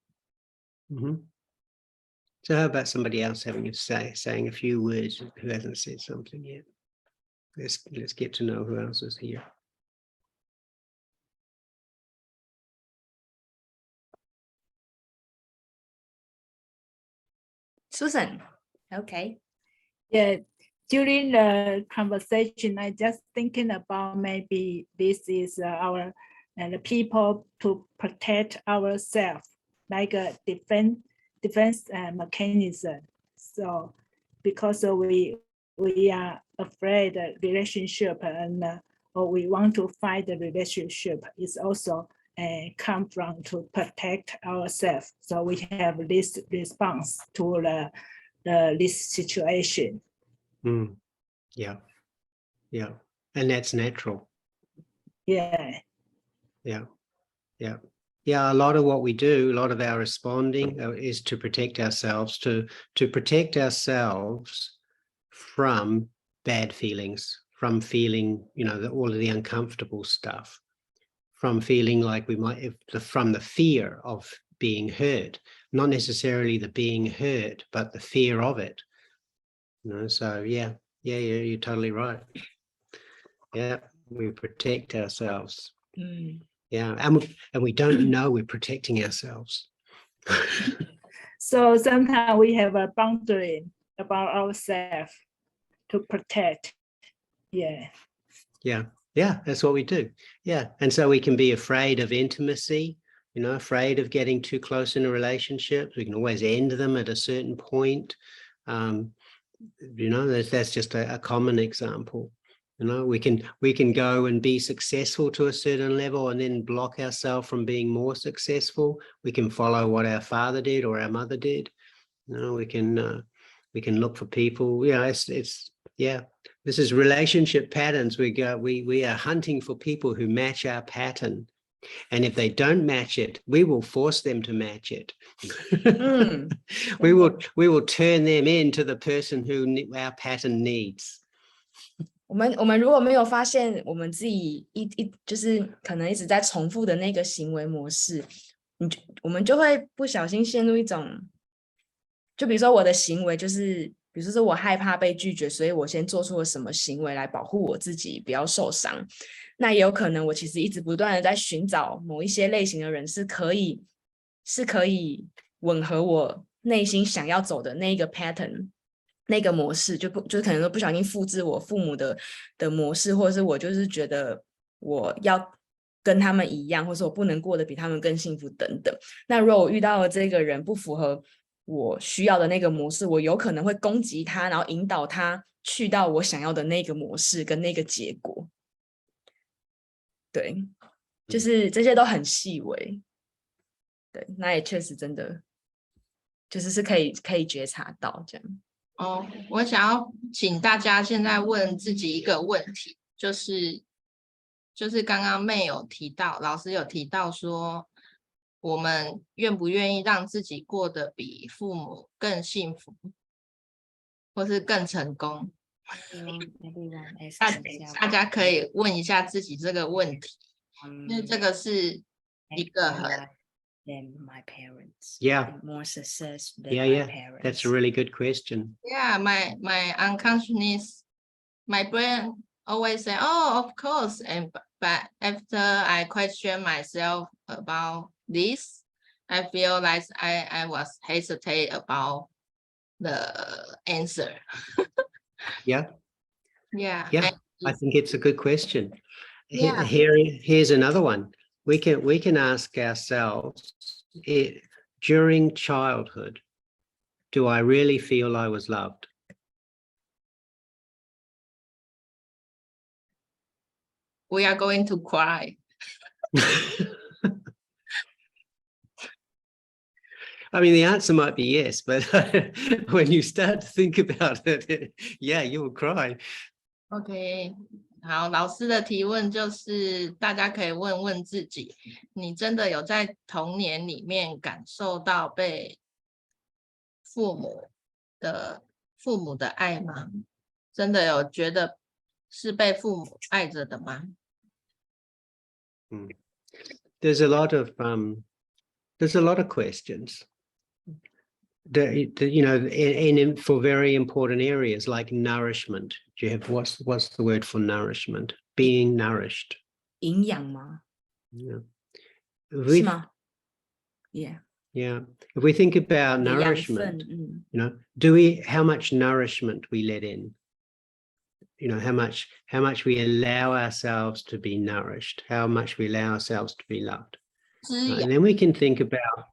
So how about somebody else having a say, saying a few words who hasn't said something yet? Let's get to know who else is here. Susan, okay. Yeah, during the conversation, I just thinking about maybe this is our the people to protect ourselves, like a defense mechanism. So because we are afraid of relationship and or we want to fight the relationship, is also come from to protect ourselves. So we have this response to this situation. Yeah, and that's natural. Yeah. A lot of what we do, a lot of our responding is to protect ourselves, to protect ourselves from bad feelings, from feeling, you know, all of the uncomfortable stuff, from feeling like we might, from the fear of being hurt, not necessarily the being hurt, but the fear of it. You know, so yeah, you're totally right. Yeah, we protect ourselves. Yeah, and we don't know we're protecting ourselves. So sometimes we have a boundary about ourselves to protect. Yeah, that's what we do. Yeah, and so we can be afraid of intimacy, you know, afraid of getting too close in a relationship. We can always end them at a certain point. You know, that's just a common example. You know, we can go and be successful to a certain level and then block ourselves from being more successful. We can follow what our father did or our mother did. You know, we can look for people. You know, it's this is relationship patterns. We are hunting for people who match our pattern. And if they don't match it, we will force them to match it. We will turn them into the person who our pattern needs. 我们如果没有发现我们自己就是可能一直在重复的那个行为模式，我们就会不小心陷入一种，就比如说我的行为就是，比如说我害怕被拒绝，所以我先做出了什么行为来保护我自己不要受伤。那也有可能我其实一直不断的在寻找某一些类型的人是可以是可以吻合我内心想要走的那个 pattern， 那个模式，就可能说不小心复制我父母的模式，或者是我就是觉得我要跟他们一样，或是我不能过得比他们更幸福等等。那如果我遇到了这个人不符合我需要的那个模式，我有可能会攻击他，然后引导他去到我想要的那个模式跟那个结果。对，就是这些都很细微。对，那也确实真的就是可以觉察到这样。哦，我想要请大家现在问自己一个问题，就是刚刚妹有提到，老师有提到说，我们愿不愿意让自己过得比父母更幸福，或是更成功？大家可以问一下自己这个问题，因为这个是一个很than my parents. Yeah. More success than Yeah, my parents. That's a really good question. Yeah, my unconsciousness, my brain always say, "Oh, of course." But after I question myself about this, I feel like I was hesitate about the answer. Yeah. Yeah. Yeah, I think it's a good question. Yeah. Here's another one. We can ask ourselves, during childhood, do I really feel I was loved? We are going to cry. I mean, the answer might be yes, but when you start to think about it, yeah, you will cry. OK， 好，老师的提问就是大家可以问问自己，你真的有在童年里面感受到被父母的爱吗？真的有觉得是被父母爱着的吗？ There's a lot of questions. You know, in for very important areas like nourishment. Do you have what's the word for nourishment? Being nourished. 营养吗？ Yeah. 是吗？ Yeah. Yeah. If we think about nourishment, you know, how much nourishment we let in? You know, how much we allow ourselves to be nourished, how much we allow ourselves to be loved. And then we can think about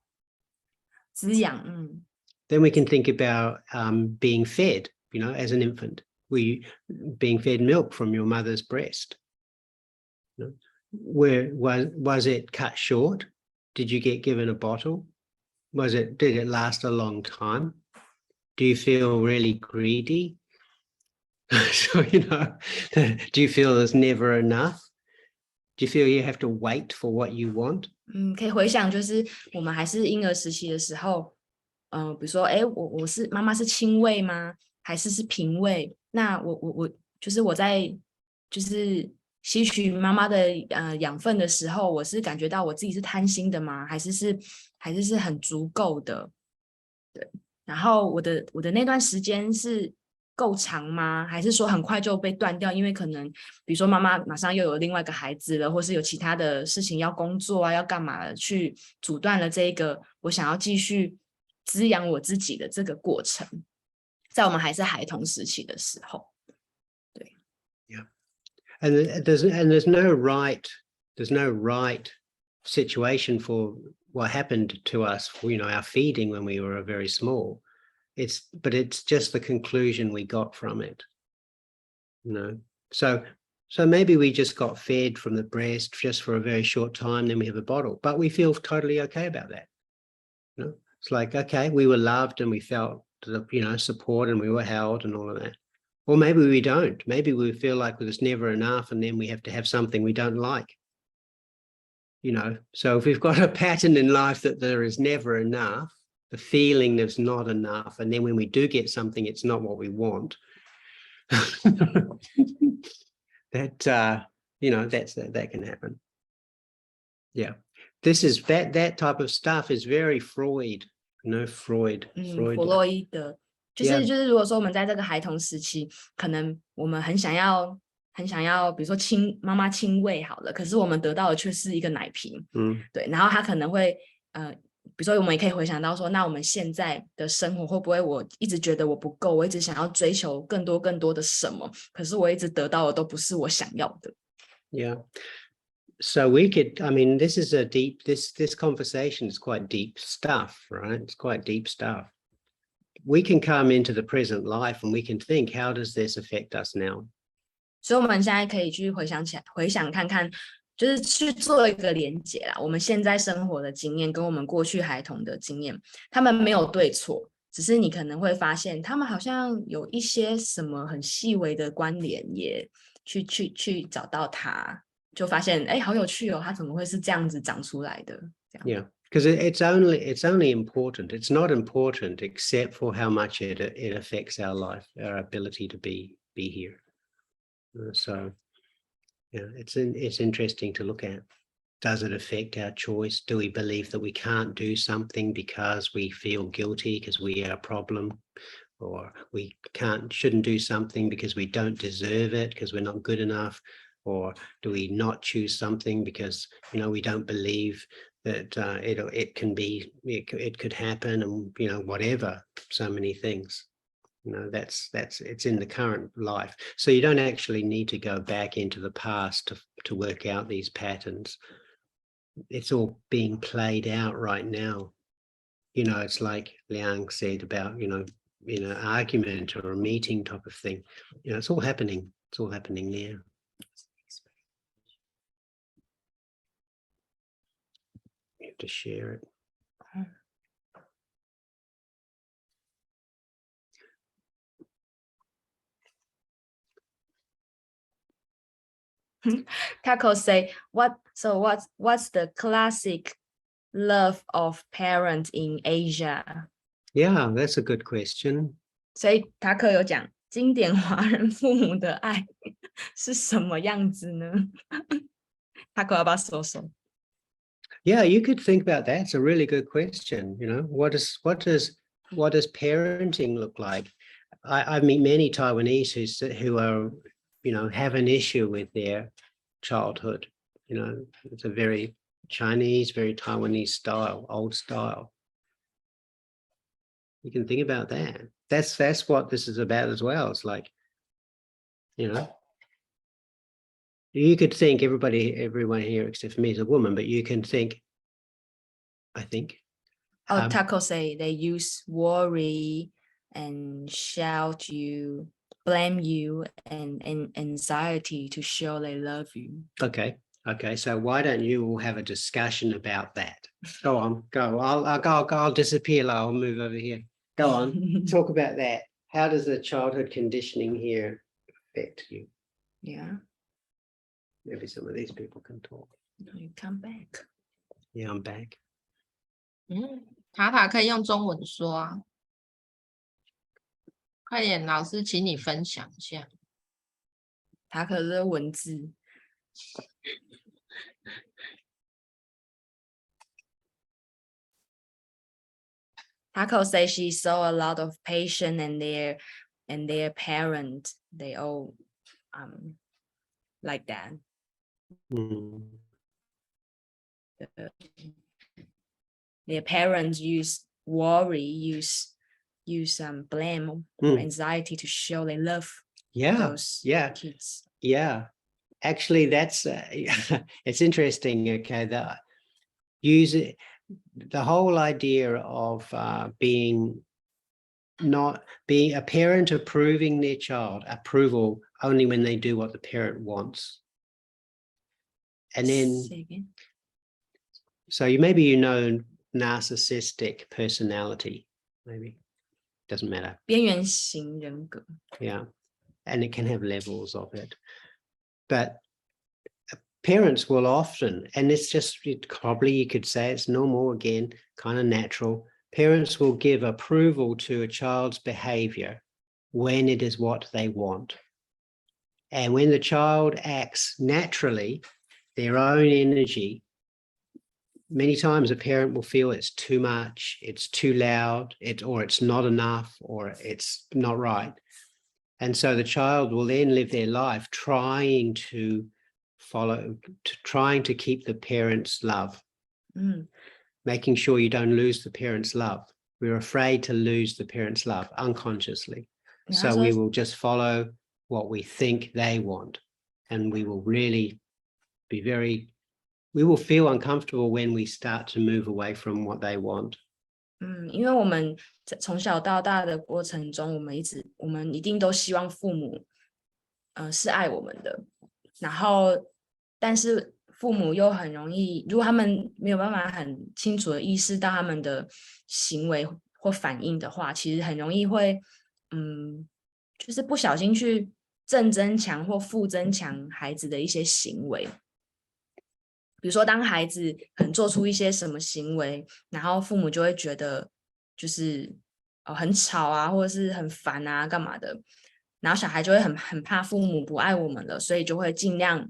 滋养， then we can think about being fed, you know, as an infant, being fed milk from your mother's breast. You know, where was it cut short? Did you get given a bottle? Did it last a long time? Do you feel really greedy? So, you know, do you feel there's never enough? Do you feel you have to wait for what you want? 可以回想，就是我们还是婴儿时期的时候，比如说，我是妈妈是亲喂吗？还是平喂？那我就是我在就是吸取妈妈的养分的时候，我是感觉到我自己是贪心的吗？还是很足够的？对，然后我的那段时间是够长吗？还是说很快就被断掉？因为可能比如说妈妈马上又有另外一个孩子了，或是有其他的事情要工作啊，要干嘛的，去阻断了这个我想要继续滋养我自己的这个过程，在我们还是孩童时期的时候。对 Yeah. And there's no right situation for what happened to us, you know, our feeding when we were very small. But it's just the conclusion we got from it, you know. So maybe we just got fed from the breast just for a very short time, then we have a bottle, but we feel totally okay about that. You know, it's like, okay, we were loved and we felt, you know, support and we were held and all of that. Or maybe we don't. Maybe we feel like there's never enough and then we have to have something we don't like. You know, so if we've got a pattern in life that there is never enough, the feeling there's not enough, and then when we do get something, it's not what we want. That you know, that can happen. Yeah, that type of stuff is very Freud. You know, Freud. 弗洛伊德就是如果说我们在这个孩童时期，可能我们很想要，比如说妈妈亲喂好了，可是我们得到的却是一个奶瓶。对，然后他可能会比如说我们也可以回想到说，那我们现在的生活会不会我一直觉得我不够，我一直想要追求更多的什么，可是我一直得到的都不是我想要的。Yeah. So we could, I mean, this is a deep, this conversation is quite deep stuff, right? It's quite deep stuff. We can come into the present life and we can think, how does this affect us now? 所以我们现在可以去回想看看，就是去做一个连结啦。我们现在生活的经验跟我们过去孩童的经验，他们没有对错，只是你可能会发现他们好像有一些什么很细微的关联，也去找到它，就发现哎，好有趣哦，它怎么会是这样子长出来的？这样。Yeah, because it's only important. It's not important except for how much it affects our life, our ability to be here. So, yeah, it's interesting to look at. Does it affect our choice? Do we believe that we can't do something because we feel guilty because we are a problem, or we shouldn't do something because we don't deserve it because we're not good enough? Or do we not choose something because we don't believe that it could happen, and whatever, so many things. That's it's in the current life. So you don't actually need to go back into the past to work out these patterns. It's all being played out right now. It's like Liang said about in an argument or a meeting type of thing. It's all happening. It's all happening now. You have to share it. Taco say, what's the classic love of parents in Asia? Yeah, that's a good question. 所以塔克有讲经典华人父母的爱是什么样子呢？塔克要不要说说？ Yeah, you could think about that. It's a really good question. What does parenting look like? I meet many Taiwanese who are, have an issue with their childhood. It's a very Chinese, very Taiwanese style, old style. You can think about that. That's what this is about as well. It's like, you could think everyone here except for me is a woman, but you can think, I think. Taco say they use worry and shout you, blame you, and anxiety to show they love you. Okay. So why don't you all have a discussion about that? Go on, go. I'll disappear. I'll move over here. Go on, talk about that. How does the childhood conditioning here affect you? Yeah. Maybe some of these people can talk. You come back. Yeah, I'm back. 塔塔可以用中文说啊，快点，老师，请你分享一下。塔可是文字。Taco says she saw a lot of patients and their parents. They all like that. Their parents use worry, use blame or anxiety to show they love those kids. Yeah. Actually, that's it's interesting. Okay, the whole idea of being a parent approving their child, approval only when they do what the parent wants. And then, so maybe narcissistic personality, maybe. Doesn't matter. 边缘型人格. Yeah, and it can have levels of it. But parents will often, and probably you could say it's normal again, kind of natural. Parents will give approval to a child's behavior when it is what they want. And when the child acts naturally, their own energy, many times a parent will feel it's too much, it's too loud, or it's not enough, or it's not right. And so the child will then live their life trying to keep the parents' love. making sure you don't lose the parents' love. We're afraid to lose the parents' love unconsciously. So we will just follow what we think they want. And we will really we will feel uncomfortable when we start to move away from what they want. 因为我们从小到大的过程中，我们一定都希望父母是爱我们的，然后但是父母又很容易，如果他们没有办法很清楚的意识到他们的行为或反应的话，其实很容易会就是不小心去正增强或负增强孩子的一些行为。比如说当孩子可能做出一些什么行为，然后父母就会觉得就是很吵啊，或者是很烦啊干嘛的，然后小孩就会很怕父母不爱我们了，所以就会尽量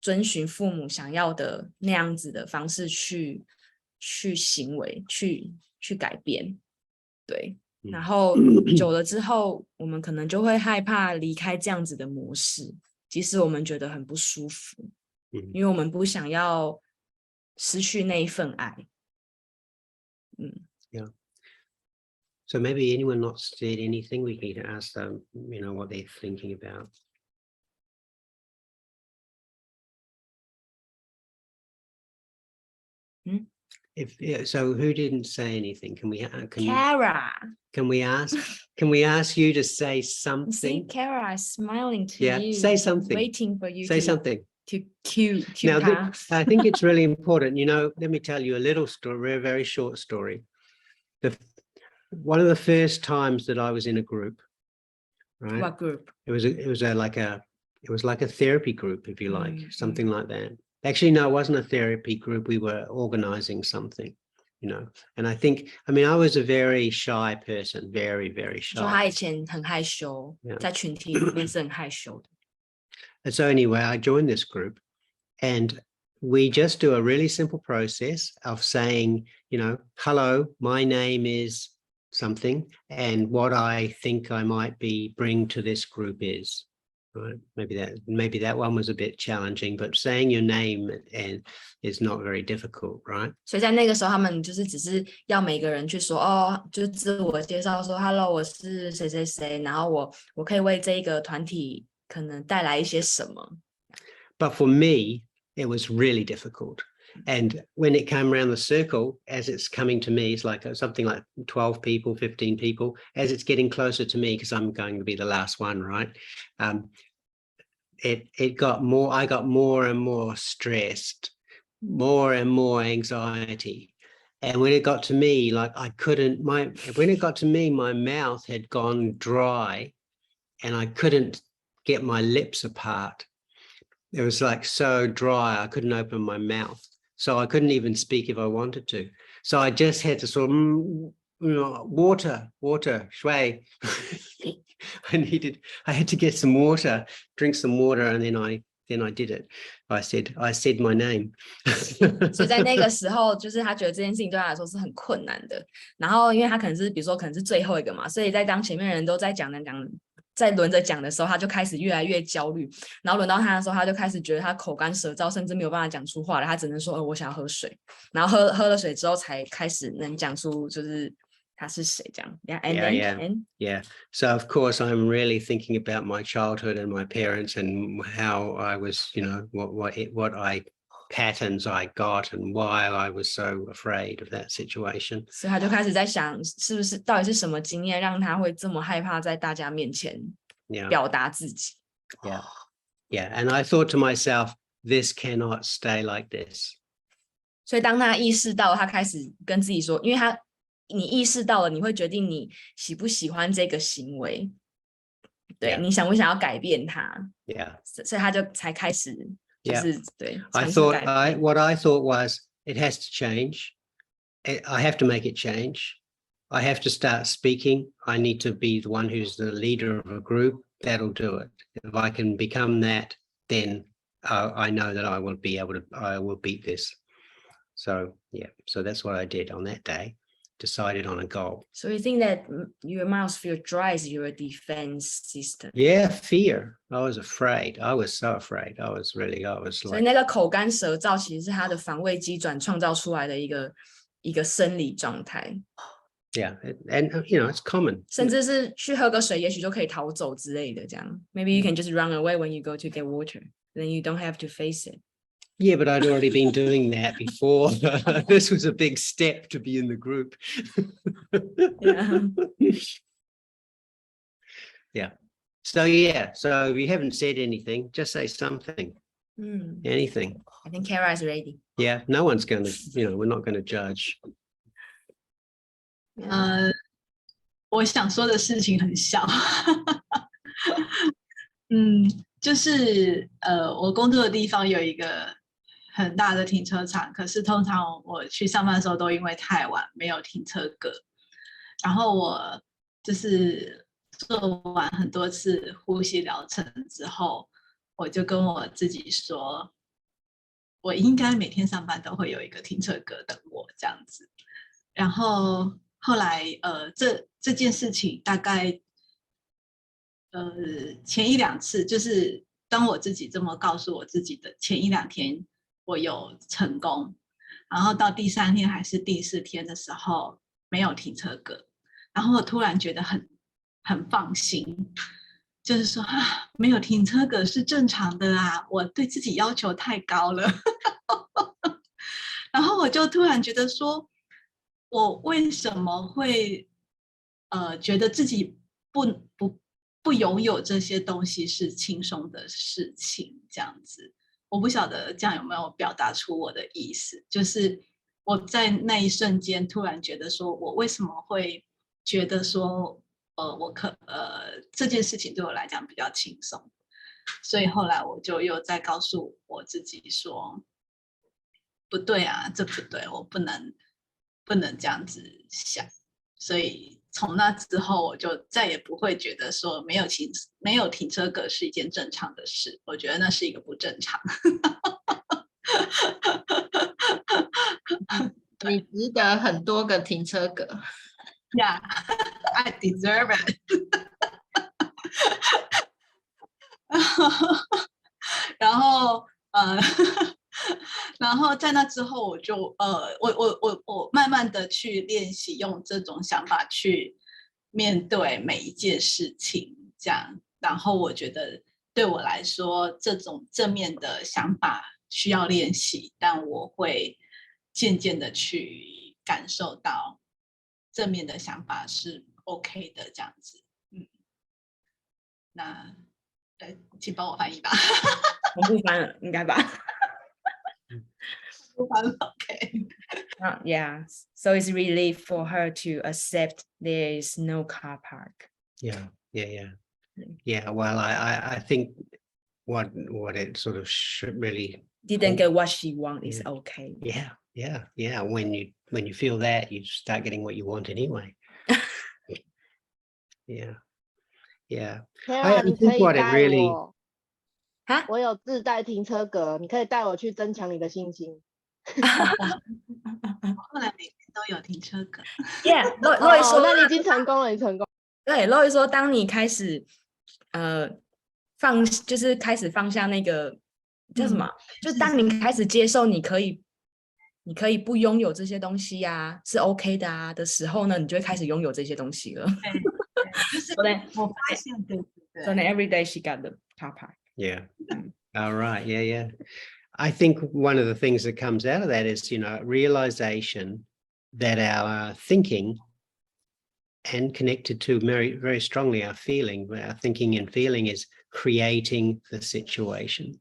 遵循父母想要的那样子的方式去行为，去改变。对，然后久了之后，我们可能就会害怕离开这样子的模式，即使我们觉得很不舒服，因为我们不想要失去那一份爱。Yeah. So maybe anyone not said anything, we need to ask them, what they're thinking about. So who didn't say anything? Kara. Can we ask you to say something? See, Kara is smiling to you. Yeah, say something. Waiting for you say something. To cue now, her. I think it's really important. Let me tell you a little story, a very short story. One of the first times that I was in a group, right? What group? It was like a therapy group, if you like, something like that. Actually, no, it wasn't a therapy group. We were organizing something, and I was a very shy person, very, very shy. 说他以前很害羞，在群体里面是很害羞的。And so anyway, I joined this group, and we just do a really simple process of saying, hello, my name is something, and what I think I might bring to this group is. Right? Maybe that one was a bit challenging, but saying your name is not very difficult, right? 所以在那个时候，他们只是要每个人去说就自我介绍说 ，Hello， 我是谁谁谁，然后我可以为这一个团体可能带来一些什么。But for me, it was really difficult. And when it came around the circle, as it's coming to me, it's like something like 12 people, 15 people. As it's getting closer to me, because I'm going to be the last one, right? It got more. I got more and more stressed, more and more anxiety. And when it got to me, like when it got to me, my mouth had gone dry, and I couldn't get my lips apart. It was like so dry, I couldn't open my mouth. So I couldn't even speak if I wanted to. So I just had to sort of water, shui. I had to get some water, drink some water, and then I did it. I said my name. 所以在那个时候，就是他觉得这件事情对他来说是很困难的。然后因为他可能是比如说可能是最后一个嘛，所以在当前面的人都在讲在轮着讲的时候，他就开始越来越焦虑，然后轮到他的时候，他就开始觉得他口干舌燥，甚至没有办法讲出话来，他只能说我想要喝水，然后喝了水之后才开始能讲出就是他是谁这样。Yeah. So of course I'm really thinking about my childhood and my parents and how I was, what patterns I got and why I was so afraid of that situation. 所以他就开始在想，是不是到底是什么经验让他会这么害怕在大家面前表达自己。Yeah. And I thought to myself, this cannot stay like this. 所以当他意识到，他开始跟自己说，因为你意识到了，你会决定你喜不喜欢这个行为，对，你想不想要改变它？ Yeah. 所以他就才开始。what I thought was it has to change. I have to make it change. I have to start speaking. I need to be the one who's the leader of a group. That'll do it. If I can become that, then I know that I will beat this. So that's what I did on that day. Decided on a goal. So you think that your mouth feel dry is your defense system? Yeah, fear. I was afraid. I was so afraid. I was like. 所以那个口干舌燥其实是他的防卫机转创造出来的一个一个生理状态。Yeah, and it's common. 甚至是去喝个水，也许就可以逃走之类的这样。Maybe you can just run away when you go to get water, then you don't have to face it. Yeah, but I'd already been doing that before. This was a big step to be in the group. Yeah. Yeah. So if you haven't said anything, just say something. Anything. I think Kara is ready. Yeah, no one's going to, we're not going to judge. 我想说的事情很小，就是我工作的地方有一个很大的停车场，可是通常我去上班的时候都因为太晚没有停车格，然后我就是做完很多次呼吸疗程之后，我就跟我自己说，我应该每天上班都会有一个停车格等我这样子，然后后来这件事情大概前1、2次，就是当我自己这么告诉我自己的前1、2天我有成功，然后到第3天还是第4天的时候没有停车格，然后我突然觉得很放心，就是说没有停车格是正常的啊，我对自己要求太高了然后我就突然觉得说，我为什么会觉得自己不拥有这些东西是轻松的事情，这样子，我不晓得这样有没有表达出我的意思，就是我在那一瞬间突然觉得说，我为什么会觉得说，这件事情对我来讲比较轻松，所以后来我就又再告诉我自己说，不对啊，这不对，我不能这样子想，所以从那之后我就再也不会觉得说没有停车格是一件正常的事，我觉得那是一个不正常你值得很多个停车格。Yeah, I deserve it 然后在那之后，我就我慢慢的去练习用这种想法去面对每一件事情，这样。然后我觉得对我来说，这种正面的想法需要练习，但我会渐渐的去感受到正面的想法是 OK 的，这样子。那请帮我翻译吧。我不翻了，应该吧。Okay. Yeah, so it's relief for her to accept there is no car park. Yeah. Well, I think what it sort of really didn't get what she want is okay. Yeah. When you feel that, you start getting what you want anyway. Yeah. I think what it really 我有自带停车格，你可以带我去增强你的信心。后来每天都有停车格。Yeah, Loy 说，那你已经成功了，你成功。对 ，Loy 说，当你开始就是开始放下那个叫什么，就当你开始接受你可以不拥有这些东西啊，是 OK 的啊的时候呢，你就会开始拥有这些东西了。就是我发现，对。So then every day she got the car park. Yeah. All right. Yeah. I think one of the things that comes out of that is, realization that our thinking and connected to very, very strongly our thinking and feeling is creating the situation.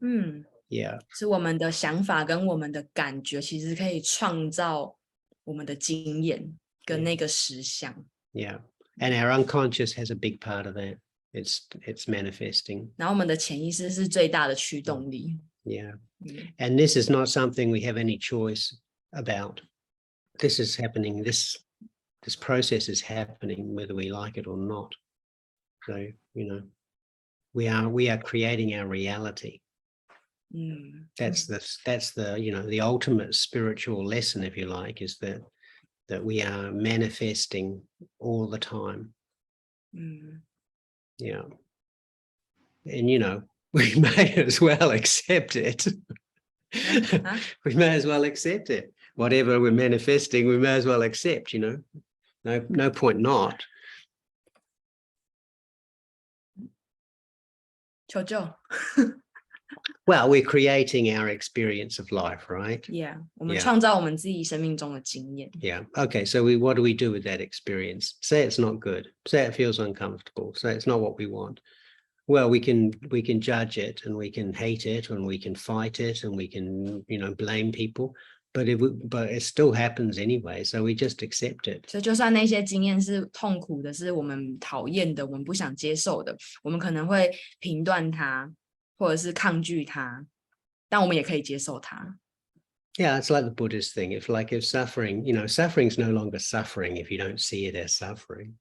Yeah. 是我们的想法跟我们的感觉其实可以创造我们的经验跟那个实相。Yeah. And our unconscious has a big part of that. It's manifesting. 然后我们的潜意识是最大的驱动力。Yeah. And this is not something we have any choice about. This is happening. This process is happening whether we like it or not. So, we are creating our reality. That's the the ultimate spiritual lesson, if you like, is that we are manifesting all the time. Yeah. And we may as well accept it. We may as well accept it. whatever we're manifesting, we may as well accept, you know. No point not. 求救。 Well, we're creating our experience of life, right? Yeah, 我们 Yeah. 创造我们自己生命中的经验。 Yeah. Okay. So what do we do with that experience? Say it's not good. Say it feels uncomfortable. Say it's not what we want. Well, we can judge it, and we can hate it, and we can fight it, and we can, you know, blame people. But it still happens anyway. So we just accept it. 所以就算那些经验是痛苦的，是我们讨厌的，我们不想接受的，我们可能会评断它，或者是抗拒它，但我们也可以接受它。 Yeah, it's like the Buddhist thing. If suffering, you know, suffering's no longer suffering if you don't see it as suffering.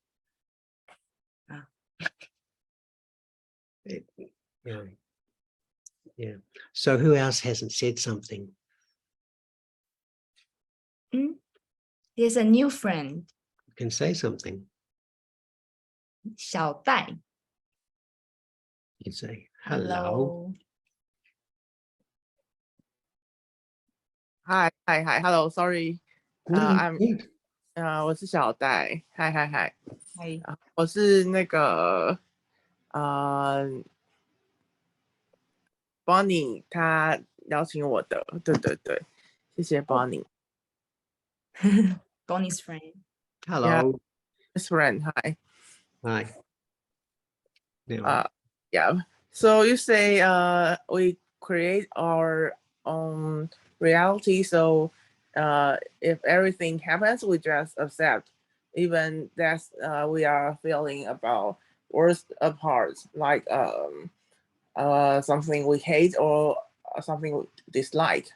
Yeah. So who else hasn't said something? There's a new friend. You can say something. 小戴 You say hello. Hi, hello, sorry. No, I'm good. 我是小戴，嗨，嗨，我是那个Bonnie 他邀请我的，对，谢谢 Bonnie. Bonnie's friend. Hello. His friend, hi. Hi. Yeah. So you say we create our own reality. So if everything happens, we just accept, even that we are feeling about worst apart, like something we hate or something we dislike.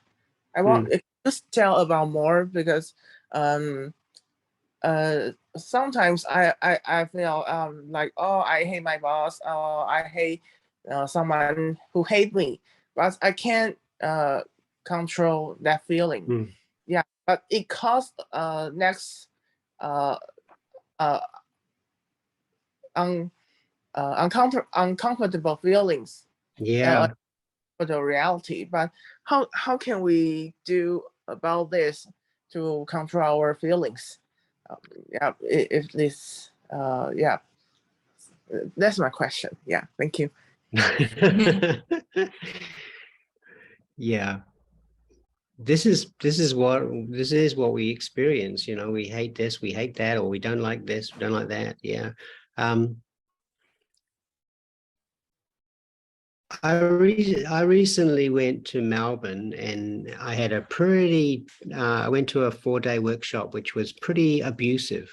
I want to just tell about more, because sometimes I feel like, oh, I hate my boss, or I hate someone who hate me, but I can't control that feeling. Yeah, but it caused next uncomfortable feelings. Yeah. For the reality, but how can we do about this to control our feelings? Yeah, if this yeah, that's my question. Yeah, thank you. Yeah. This is what we experience, you know. We hate this, we hate that, or we don't like this, we don't like that. Yeah. I recently went to Melbourne, and I had I went to a 4-day workshop, which was pretty abusive,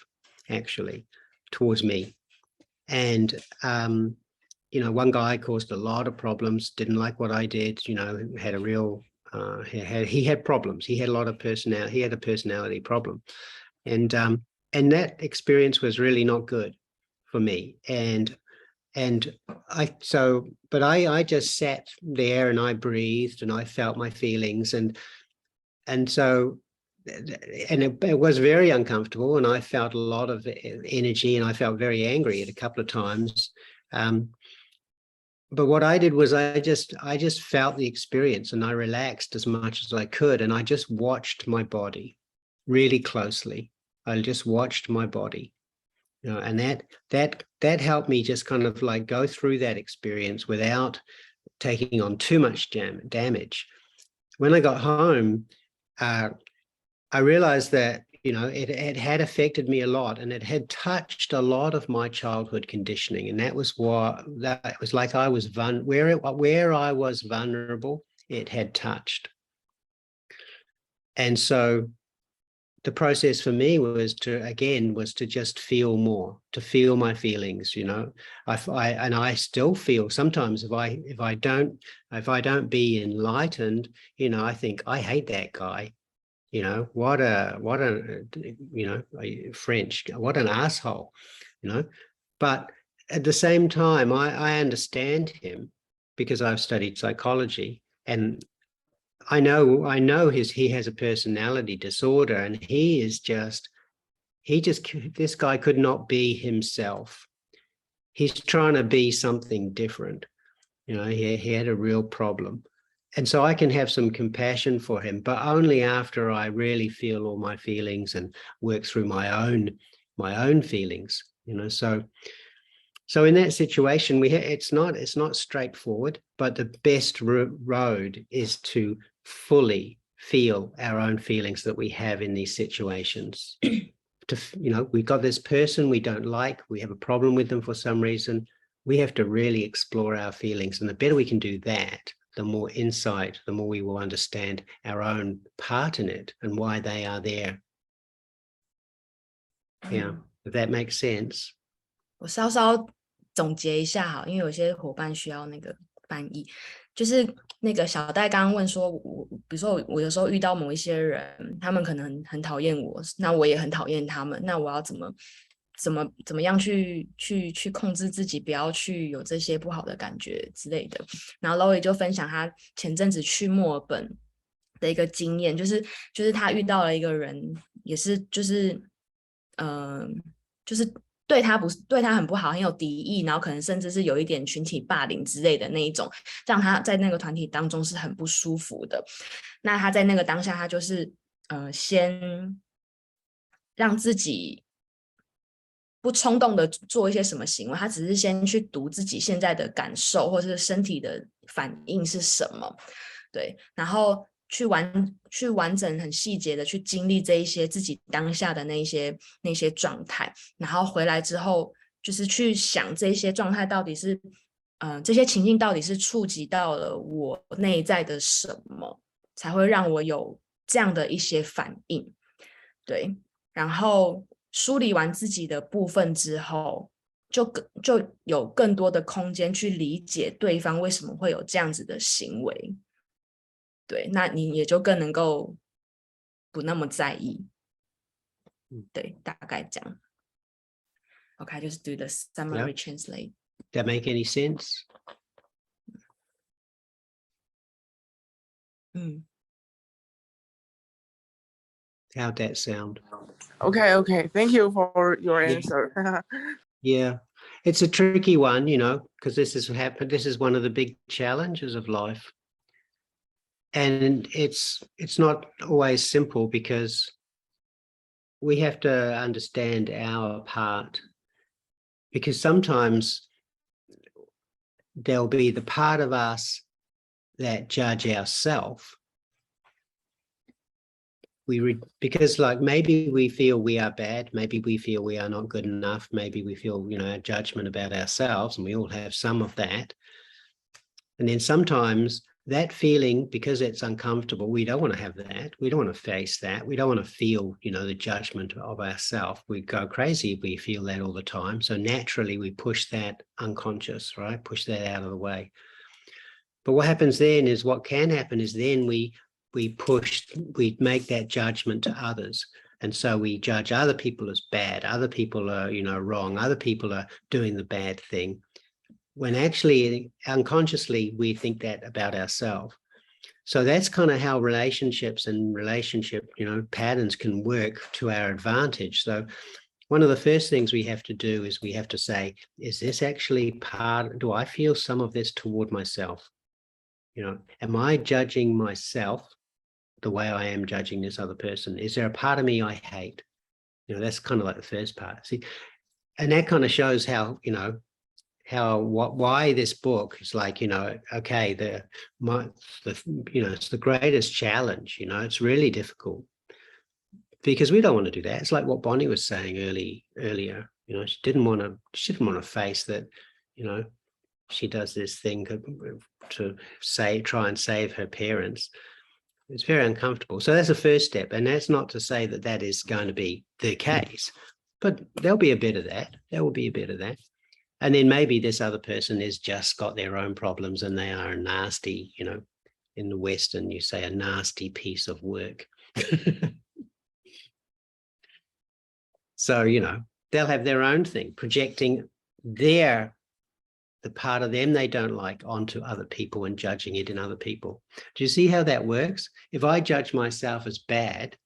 actually, towards me. And, you know, one guy caused a lot of problems, didn't like what I did, you know, had a real, he had problems. He had a lot of personality. He had a personality problem. And that experience was really not good for me. I just sat there, and I breathed, and I felt my feelings, and it was very uncomfortable, and I felt a lot of energy, and I felt very angry at a couple of times. But what I did was I just felt the experience, and I relaxed as much as I could, and I just watched my body really closely. I just watched my body. You know, and that helped me just kind of like go through that experience without taking on too much damage. When I got home, I realized that, you know, it had affected me a lot, and it had touched a lot of my childhood conditioning, and that was like I was where I was vulnerable, it had touched. And so the process for me was to just feel more, to feel my feelings, you know. I still feel sometimes if I don't be enlightened, you know, I think I hate that guy, you know, what a you know, French, what an asshole, you know. But at the same time, I understand him, because I've studied psychology, and I know he has a personality disorder, and this guy could not be himself. He's trying to be something different. You know, he had a real problem. And so I can have some compassion for him, but only after I really feel all my feelings and work through my own feelings, you know. So in that situation, it's not straightforward, but the best road is to fully feel our own feelings that we have in these situations. You know, we've got this person we don't like, we have a problem with them for some reason. We have to really explore our feelings, and the better we can do that, the more insight, the more we will understand our own part in it and why they are there. Yeah, if that makes sense. 我稍稍总结一下好，因为有些伙伴需要那个翻译。就是那个小戴刚刚问说，比如说我有时候遇到某一些人，他们可能很讨厌我，那我也很讨厌他们，那我要怎么样去控制自己，不要去有这些不好的感觉之类的。然后 Loy 就分享他前阵子去墨尔本的一个经验，就是他遇到了一个人，也是就是对他很不好，很有敌意，然后可能甚至是有一点群体霸凌之类的那一种，让他在那个团体当中是很不舒服的。那他在那个当下，他就是先让自己不冲动的做一些什么行为，他只是先去读自己现在的感受或者是身体的反应是什么，对，然后去完整很细节的去经历这一些自己当下的那些状态，然后回来之后就是去想这些状态到底是这些情境到底是触及到了我内在的什么，才会让我有这样的一些反应，对，然后梳理完自己的部分之后，就有更多的空间去理解对方为什么会有这样子的行为。对，那你也就更能够不那么在意。对，大概这样。Okay, just do the summary translate. That make any sense? How'd that sound? Okay. Thank you for your answer. Yeah, it's a tricky one, you know, because this is one of the big challenges of life. And it's not always simple because we have to understand our part, because sometimes there'll be the part of us that judge ourselves. Because like maybe we feel we are bad, maybe we feel we are not good enough, maybe we feel, you know, a judgment about ourselves, and we all have some of that. And then sometimes that feeling, because it's uncomfortable, we don't want to have that. We don't want to face that. We don't want to feel, you know, the judgment of ourselves. We go crazy if we feel that all the time. So naturally we push that unconscious, right? Push that out of the way. But what happens then is what can happen is then we make that judgment to others. And so we judge other people as bad. Other people are, you know, wrong. Other people are doing the bad thing. When actually unconsciously we think that about ourselves. So that's kind of how relationships and relationship, you know, patterns can work to our advantage. So one of the first things we have to do is we have to say, is this actually do I feel some of this toward myself? You know, am I judging myself the way I am judging this other person? Is there a part of me I hate? You know, that's kind of like the first part. See, and that kind of shows how, you know, why this book is like, you know, okay, you know, it's the greatest challenge, you know, it's really difficult because we don't want to do that. It's like what Bonnie was saying earlier, you know, she didn't want to face that, you know, she does this thing to try and save her parents. It's very uncomfortable. So that's the first step. And that's not to say that that is going to be the case, but there'll be a bit of that. There will be a bit of that. And then maybe this other person has just got their own problems and they are a nasty, you know, in the Western, you say a nasty piece of work. So, you know, they'll have their own thing, projecting the part of them they don't like onto other people and judging it in other people. Do you see how that works? If I judge myself as bad,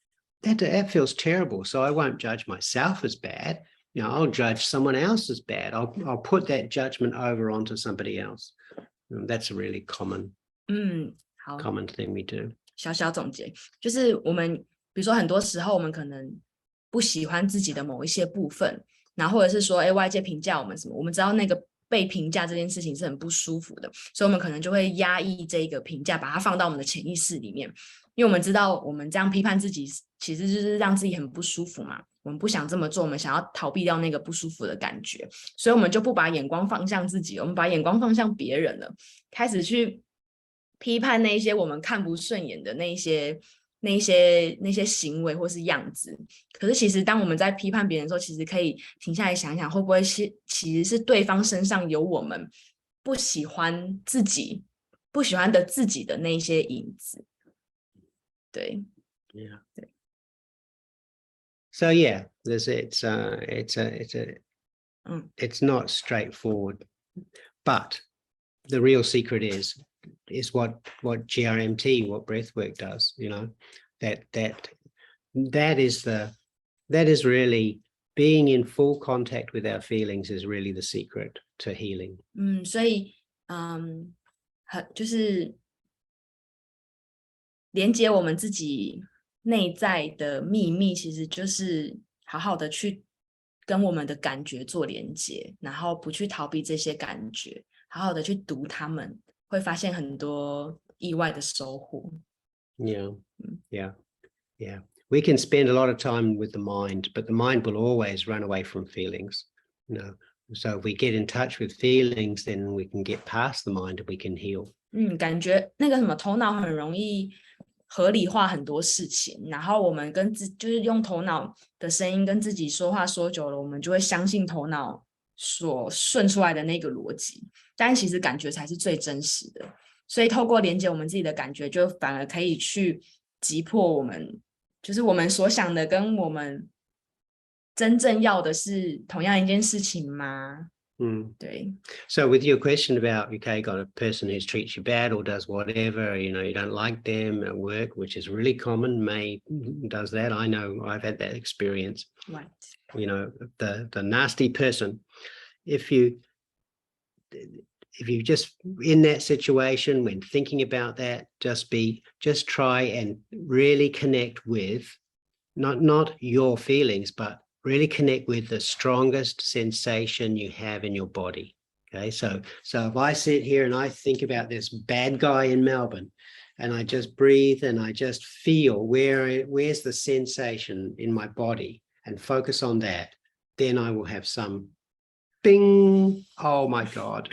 that feels terrible. So I won't judge myself as bad. You know, I'll judge someone else as bad. I'll put that judgment over onto somebody else. That's a really common. 好 common thing we do. 小小总结，就是我们比如说很多时候我们可能不喜欢自己的某一些部分，然后或者是说外界评价我们什么，我们知道那个被评价这件事情是很不舒服的，所以我们可能就会压抑这个评价，把它放到我们的潜意识里面，因为我们知道我们这样批判自己其实就是让自己很不舒服嘛，我们不想这么做，我们想要逃避掉那个不舒服的感觉，所以我们就不把眼光放向自己，我们把眼光放向别人了，开始去批判那些我们看不顺眼的那些行为或是样子。可是其实当我们在批判别人的时候，其实可以停下来想一想，会不会其实是对方身上有我们不喜欢的自己的那些影子。对 Yeah. 对 So yeah, it's not straightforward, but the real secret is what G.R.M.T, what breathwork does, you know, that is really being in full contact with our feelings is really the secret to healing. 所以就是连接我们自己内在的秘密，其实就是好好的去跟我们的感觉做连接，然后不去逃避这些感觉，好好的去读它们，会发现很多意外的收获。Yeah. We can spend a lot of time with the mind, but the mind will always run away from feelings. You know, so if we get in touch with feelings, then we can get past the mind and we can heal. 感觉那个什么头脑很容易合理化很多事情，然后我们就是用头脑的声音跟自己说话说久了，我们就会相信头脑所顺出来的那个逻辑，但其实感觉才是最真实的。所以透过连接我们自己的感觉，就反而可以去击破我们，就是我们所想的跟我们真正要的是同样一件事情吗？对。So with your question about, okay, got a person who treats you bad or does whatever, you know, you don't like them at work, which is really common. May does that. I know I've had that experience. Right. You know, the nasty person. If you just in that situation, when thinking about that, just try and really connect with not your feelings, but really connect with the strongest sensation you have in your body. Okay, so if I sit here and I think about this bad guy in Melbourne, and I just breathe and I just feel where's the sensation in my body and focus on that, then I will have some bing. Oh my God,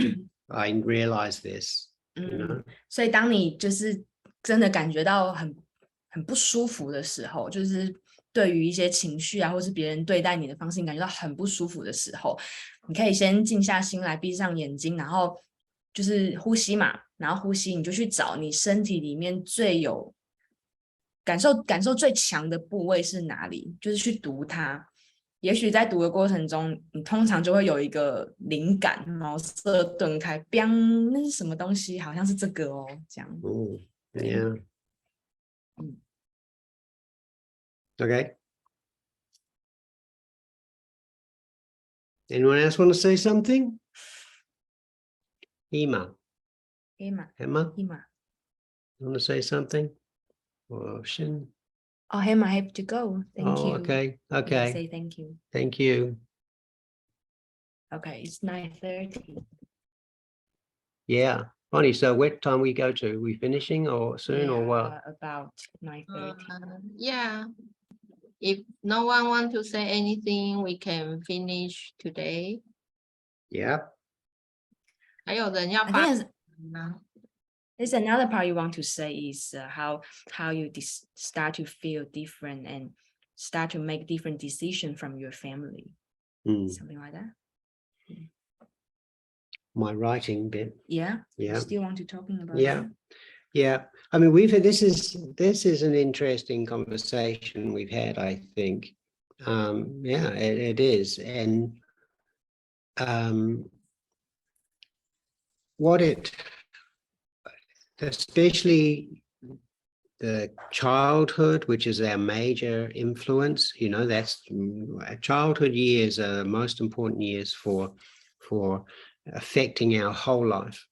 I realize this. You know? 所以当你就是真的感觉到很不舒服的时候，就是对于一些情绪啊，或是别人对待你的方式，你感觉到很不舒服的时候，你可以先静下心来，闭上眼睛，然后就是呼吸嘛，然后呼吸，你就去找你身体里面最有感受最强的部位是哪里，就是去读它。也许在读的过程中，你通常就会有一个灵感，茅塞顿开，那是什么东西？好像是这个哦，这样。Yeah. Okay. Anyone else want to say something? Emma. You want to say something? Or Shin? Oh, Emma, I have to go. Thank you. Okay. Yeah, say thank you. Thank you. Okay, it's 9:30. Yeah. Bonnie, so what time we go to? Are we finishing or soon or what? About 9:30. Yeah. If no one wants to say anything, we can finish today. Yeah. 还有人要 I 发 think there's another part you want to say is how you start to feel different and start to make different decisions from your family. Something like that. My writing bit. Yeah. Yeah. You still want to talking about Yeah. that? Yeah. I mean, this is an interesting conversation we've had, I think. Yeah, it is. And especially the childhood, which is our major influence, you know, that's childhood years are the most important years for affecting our whole life.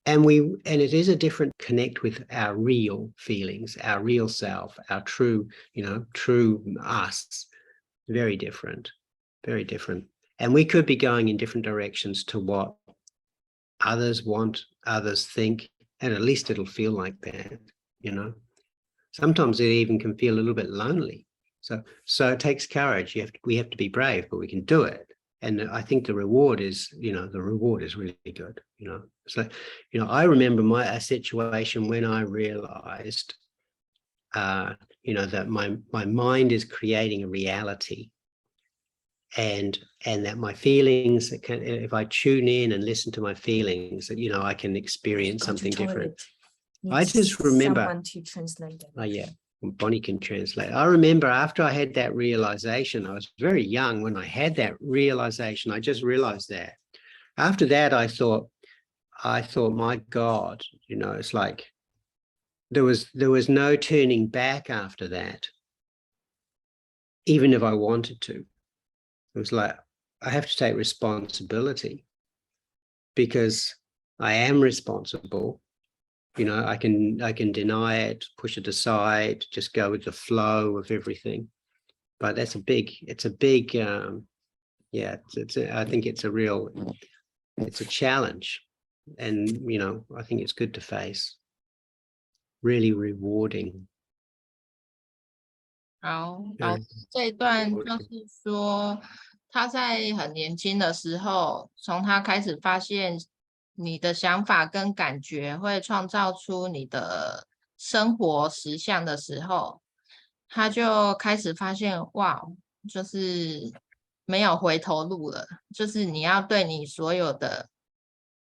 and it is a different connect with our real feelings, our real self, our true, true us. Very different, very different. And we could be going in different directions to what others want, others think, and at least it'll feel like that, Sometimes it even can feel a little bit lonely. So it takes courage. We have to be brave, but we can do it. And I think the reward is really good, So, I remember a situation when I realized, that my mind is creating a reality, and that my feelings if I tune in and listen to my feelings, that I can experience something different. I just remember someone to translate that. Oh yeah, Bonnie can translate. I remember after I had that realization, I was very young when I had that realization. I just realized that. After that, I thought, my God, it's like there was no turning back after that, even if I wanted to. It was like, I have to take responsibility because I am responsible. I can deny it, push it aside, just go with the flow of everything. But it's a big, I think it's a challenge. And, I think it's good to face. Really rewarding. 好，老师这一段就是说，他在很年轻的时候，从他开始发现你的想法跟感觉会创造出你的生活实相的时候，他就开始发现，哇，就是没有回头路了，就是你要对你所有的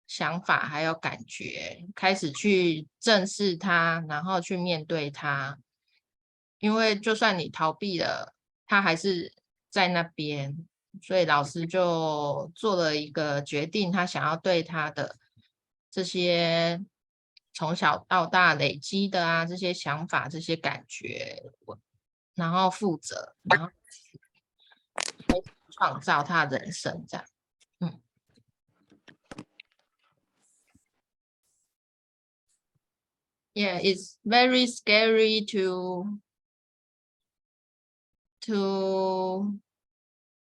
想法还有感觉，开始去正视它，然后去面对它。因为就算你逃避了，它还是在那边，所以老师就做了一个决定，他想要对他的这些从小到大累积的这些想法、这些感觉，然后负责，然后创造他的人生，这样。Yeah, it's very scary to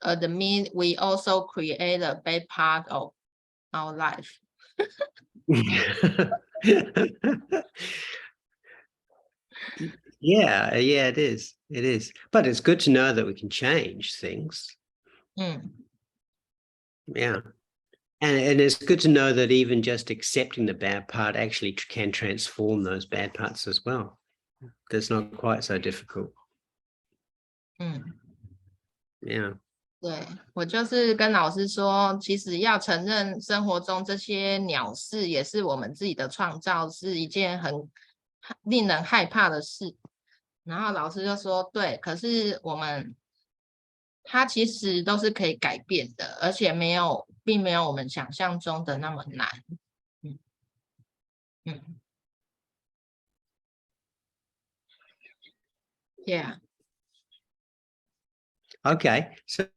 admit we also create a bad part of our life. Yeah, it is. It is. But it's good to know that we can change things. Yeah. And it's good to know that even just accepting the bad part actually can transform those bad parts as well. That's not quite so difficult. Yeah. 对，我就是跟老师说，其实要承认生活中这些鸟事也是我们自己的创造，是一件很令人害怕的事。然后老师就说，对，可是它其实都是可以改变的，而且并没有我们想象中的那么难。Yeah. Okay, so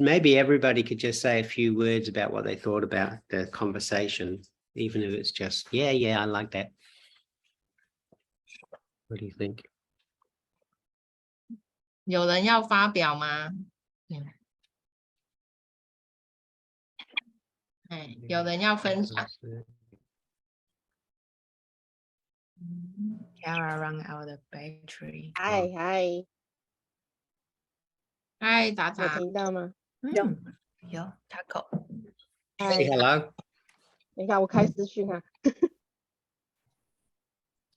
maybe everybody could just say a few words about what they thought about the conversation, even if it's just, yeah, I like that. What do you think? 有人要发表吗？有人要分享。Kara run out of battery. Hi， 嗨，达达，有听到吗？有 Taco。Say hello. 等一下，我开私讯哈。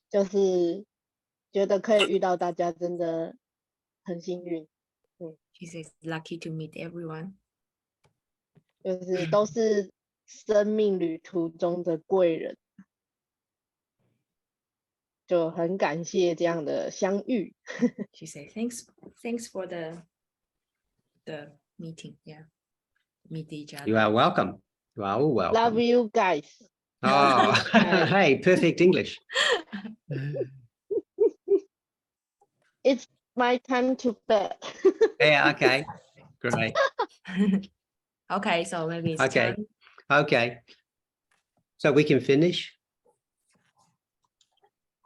就是觉得可以遇到大家，真的很幸运。She says lucky to meet everyone. 就是都是生命旅途中的贵人，就很感谢这样的相遇。She says thanks for the meeting. Yeah, meet each other. You are welcome. You are all welcome. Love you guys. Oh, hey, perfect English. It's my time to bed. Yeah, okay. Great. Okay, so maybe it's Okay. turn. Okay. So we can finish.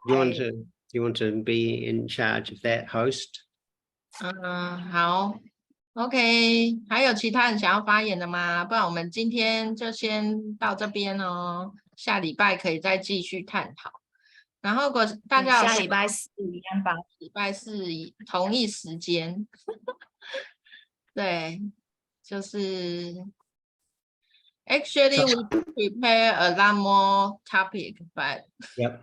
You want to be in charge of that host? 好 ，OK， 还有其他人想要发言的吗？不然我们今天就先到这边哦，下礼拜可以再继续探讨。然后如果大家有下礼拜4一样吧，礼拜4同一时间，对，就是 Actually we prepare a lot more topic, but Yep.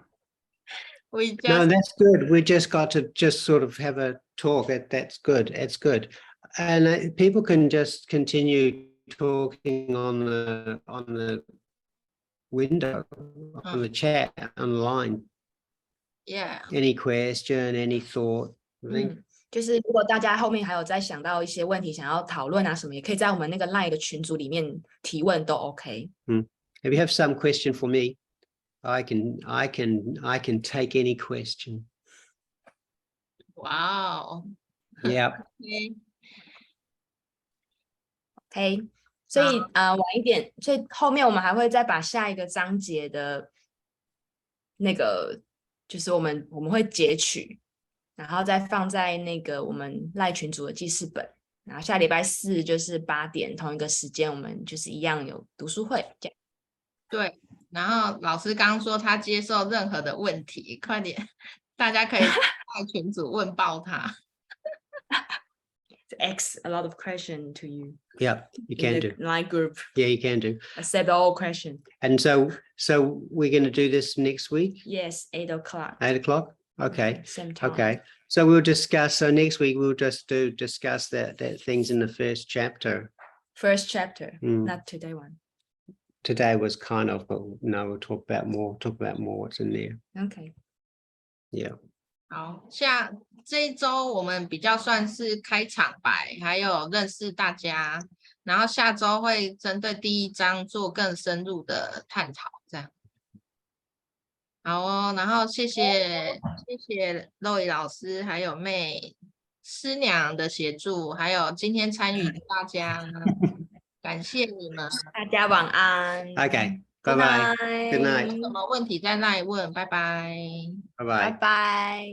we just No, that's good. We just got to just sort of have a talk. That's good. It's good. And people can just continue talking on the window, on the chat online. yeah. Any question, any thought? I think. 就是如果大家后面还有再想到一些问题想要讨论啊什么，也可以在我们那个 LINE 的群组里面提问都 OK。If you have some question for me, I can take any question. Wow. Yeah. OK， 所以晚一点，所以后面我们还会再把下一个章节的那个，就是我们会截取，然后再放在那个我们赖群组的记事本。然后下礼拜4就是8点同一个时间，我们就是一样有读书会这样。对，然后老师刚刚说他接受任何的问题，快点，大家可以在群组问爆他。Ask a lot of question to you. Yeah, you can do. Line group. Yeah, you can do. Accept all question. And so we're going to do this next week? Yes, 8 o'clock. 8 o'clock? Okay. Same time. Okay. So we'll discuss. So next week we'll just discuss that things in the first chapter. First chapter, not today one. Today was kind of, but no, we'll talk about more what's in there. Okay. Yeah. 好，这一周我们比较算是开场白，还有认识大家，然后下周会针对第1章做更深入的探讨，这样。好哦，然后谢谢Roy 老师还有妹师娘的协助，还有今天参与的大家，感谢你们。大家晚安。Okay. Good Bye-bye. night. Good night. 有什么问题再来问，拜拜。Bye-bye. 拜拜。